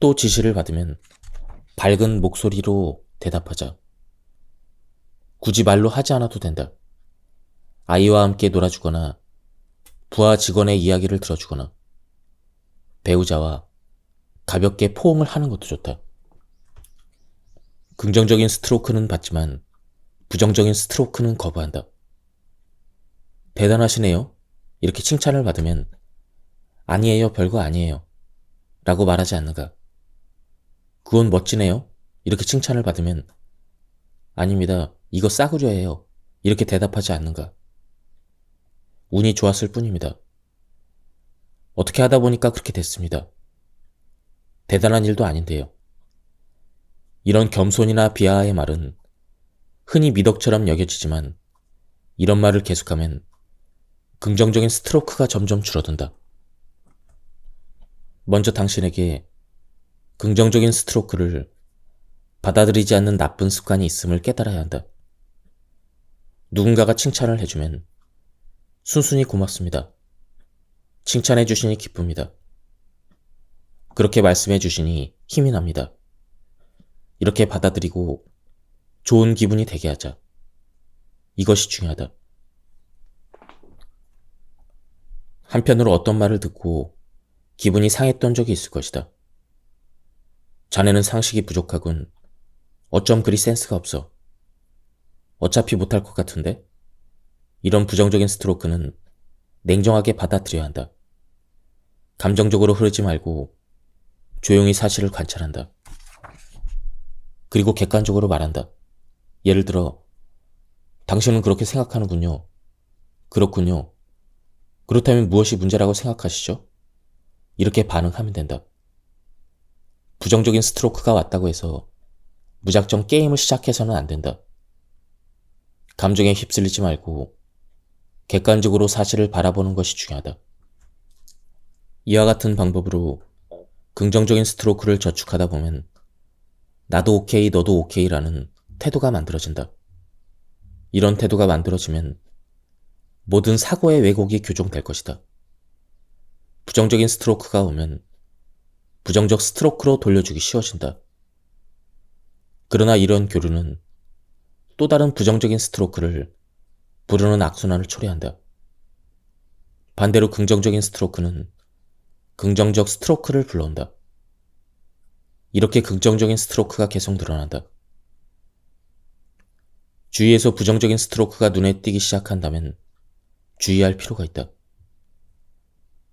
또 지시를 받으면 밝은 목소리로 대답하자. 굳이 말로 하지 않아도 된다. 아이와 함께 놀아주거나 부하 직원의 이야기를 들어주거나 배우자와 가볍게 포옹을 하는 것도 좋다. 긍정적인 스트로크는 받지만 부정적인 스트로크는 거부한다. 대단하시네요. 이렇게 칭찬을 받으면 아니에요, 별거 아니에요 라고 말하지 않는가. 그건 멋지네요. 이렇게 칭찬을 받으면 아닙니다. 이거 싸구려예요. 이렇게 대답하지 않는가. 운이 좋았을 뿐입니다. 어떻게 하다 보니까 그렇게 됐습니다. 대단한 일도 아닌데요. 이런 겸손이나 비하의 말은 흔히 미덕처럼 여겨지지만 이런 말을 계속하면 긍정적인 스트로크가 점점 줄어든다. 먼저 당신에게 긍정적인 스트로크를 받아들이지 않는 나쁜 습관이 있음을 깨달아야 한다. 누군가가 칭찬을 해주면 순순히 고맙습니다. 칭찬해 주시니 기쁩니다. 그렇게 말씀해 주시니 힘이 납니다. 이렇게 받아들이고 좋은 기분이 되게 하자. 이것이 중요하다. 한편으로 어떤 말을 듣고 기분이 상했던 적이 있을 것이다. 자네는 상식이 부족하군. 어쩜 그리 센스가 없어. 어차피 못할 것 같은데? 이런 부정적인 스트로크는 냉정하게 받아들여야 한다. 감정적으로 흐르지 말고 조용히 사실을 관찰한다. 그리고 객관적으로 말한다. 예를 들어, 당신은 그렇게 생각하는군요. 그렇군요. 그렇다면 무엇이 문제라고 생각하시죠? 이렇게 반응하면 된다. 부정적인 스트로크가 왔다고 해서 무작정 게임을 시작해서는 안 된다. 감정에 휩쓸리지 말고 객관적으로 사실을 바라보는 것이 중요하다. 이와 같은 방법으로 긍정적인 스트로크를 저축하다 보면 나도 오케이, 너도 오케이라는 태도가 만들어진다. 이런 태도가 만들어지면 모든 사고의 왜곡이 교정될 것이다. 부정적인 스트로크가 오면 부정적 스트로크로 돌려주기 쉬워진다. 그러나 이런 교류는 또 다른 부정적인 스트로크를 부르는 악순환을 초래한다. 반대로 긍정적인 스트로크는 긍정적 스트로크를 불러온다. 이렇게 긍정적인 스트로크가 계속 늘어난다. 주위에서 부정적인 스트로크가 눈에 띄기 시작한다면 주의할 필요가 있다.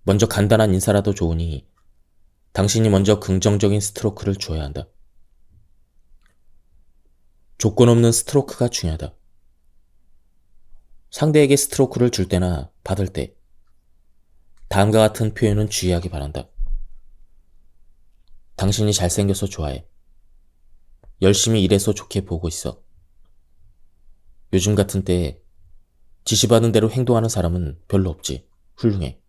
먼저 간단한 인사라도 좋으니 당신이 먼저 긍정적인 스트로크를 주어야 한다. 조건 없는 스트로크가 중요하다. 상대에게 스트로크를 줄 때나 받을 때 다음과 같은 표현은 주의하기 바란다. 당신이 잘생겨서 좋아해. 열심히 일해서 좋게 보고 있어. 요즘 같은 때에 지시받은 대로 행동하는 사람은 별로 없지. 훌륭해.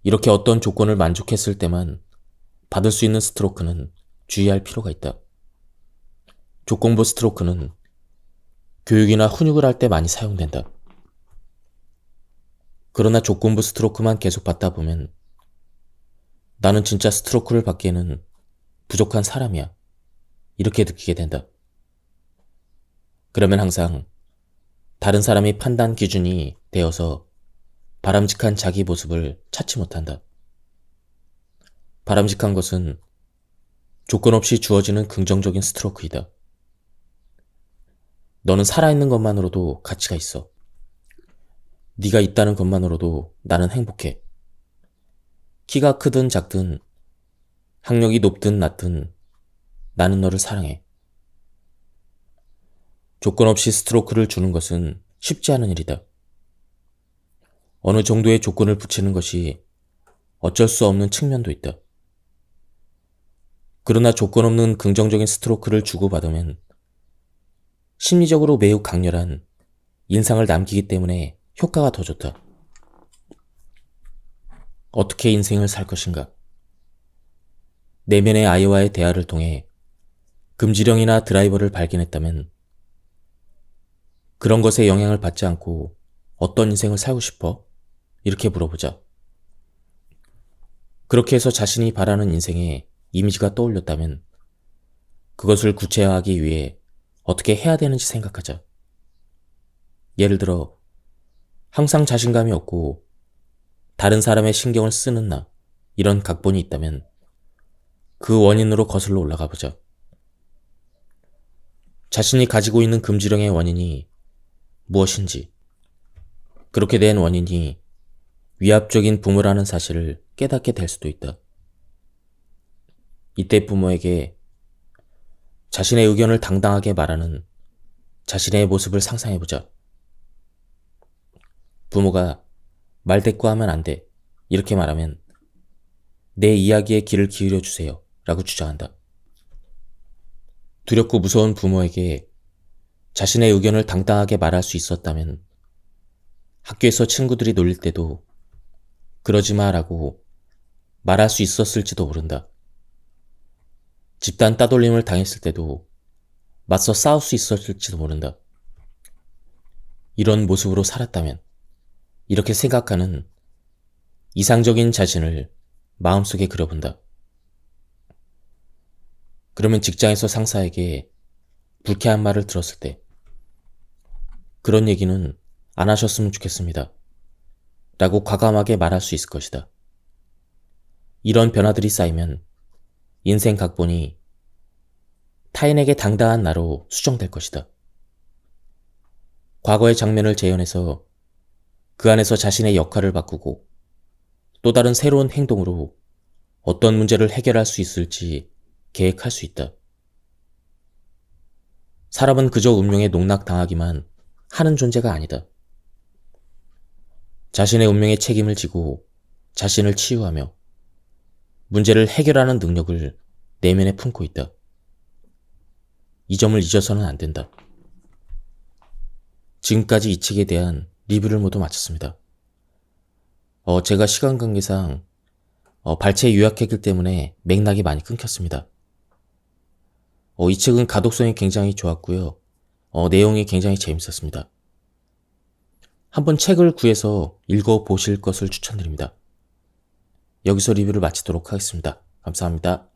이렇게 어떤 조건을 만족했을 때만 받을 수 있는 스트로크는 주의할 필요가 있다. 조건부 스트로크는 교육이나 훈육을 할 때 많이 사용된다. 그러나 조건부 스트로크만 계속 받다 보면 나는 진짜 스트로크를 받기에는 부족한 사람이야. 이렇게 느끼게 된다. 그러면 항상 다른 사람의 판단 기준이 되어서 바람직한 자기 모습을 찾지 못한다. 바람직한 것은 조건 없이 주어지는 긍정적인 스트로크이다. 너는 살아있는 것만으로도 가치가 있어. 네가 있다는 것만으로도 나는 행복해. 키가 크든 작든 학력이 높든 낮든 나는 너를 사랑해. 조건 없이 스트로크를 주는 것은 쉽지 않은 일이다. 어느 정도의 조건을 붙이는 것이 어쩔 수 없는 측면도 있다. 그러나 조건 없는 긍정적인 스트로크를 주고받으면 심리적으로 매우 강렬한 인상을 남기기 때문에 효과가 더 좋다. 어떻게 인생을 살 것인가? 내면의 아이와의 대화를 통해 금지령이나 드라이버를 발견했다면 그런 것에 영향을 받지 않고 어떤 인생을 살고 싶어? 이렇게 물어보자. 그렇게 해서 자신이 바라는 인생의 이미지가 떠올렸다면 그것을 구체화하기 위해 어떻게 해야 되는지 생각하자. 예를 들어 항상 자신감이 없고 다른 사람의 신경을 쓰는 나, 이런 각본이 있다면 그 원인으로 거슬러 올라가 보자. 자신이 가지고 있는 금지령의 원인이 무엇인지, 그렇게 된 원인이 위압적인 부모라는 사실을 깨닫게 될 수도 있다. 이때 부모에게 자신의 의견을 당당하게 말하는 자신의 모습을 상상해보자. 부모가 말대꾸하면 안 돼, 이렇게 말하면 내 이야기에 귀를 기울여 주세요 라고 주장한다. 두렵고 무서운 부모에게 자신의 의견을 당당하게 말할 수 있었다면 학교에서 친구들이 놀릴 때도 그러지 마라고 말할 수 있었을지도 모른다. 집단 따돌림을 당했을 때도 맞서 싸울 수 있었을지도 모른다. 이런 모습으로 살았다면, 이렇게 생각하는 이상적인 자신을 마음속에 그려본다. 그러면 직장에서 상사에게 불쾌한 말을 들었을 때 그런 얘기는 안 하셨으면 좋겠습니다 라고 과감하게 말할 수 있을 것이다. 이런 변화들이 쌓이면 인생 각본이 타인에게 당당한 나로 수정될 것이다. 과거의 장면을 재현해서 그 안에서 자신의 역할을 바꾸고 또 다른 새로운 행동으로 어떤 문제를 해결할 수 있을지 계획할 수 있다. 사람은 그저 운명에 농락당하기만 하는 존재가 아니다. 자신의 운명에 책임을 지고 자신을 치유하며 문제를 해결하는 능력을 내면에 품고 있다. 이 점을 잊어서는 안 된다. 지금까지 이 책에 대한 리뷰를 모두 마쳤습니다. 제가 시간 관계상 발췌 요약했기 때문에 맥락이 많이 끊겼습니다. 이 책은 가독성이 굉장히 좋았고요. 내용이 굉장히 재밌었습니다. 한번 책을 구해서 읽어보실 것을 추천드립니다. 여기서 리뷰를 마치도록 하겠습니다. 감사합니다.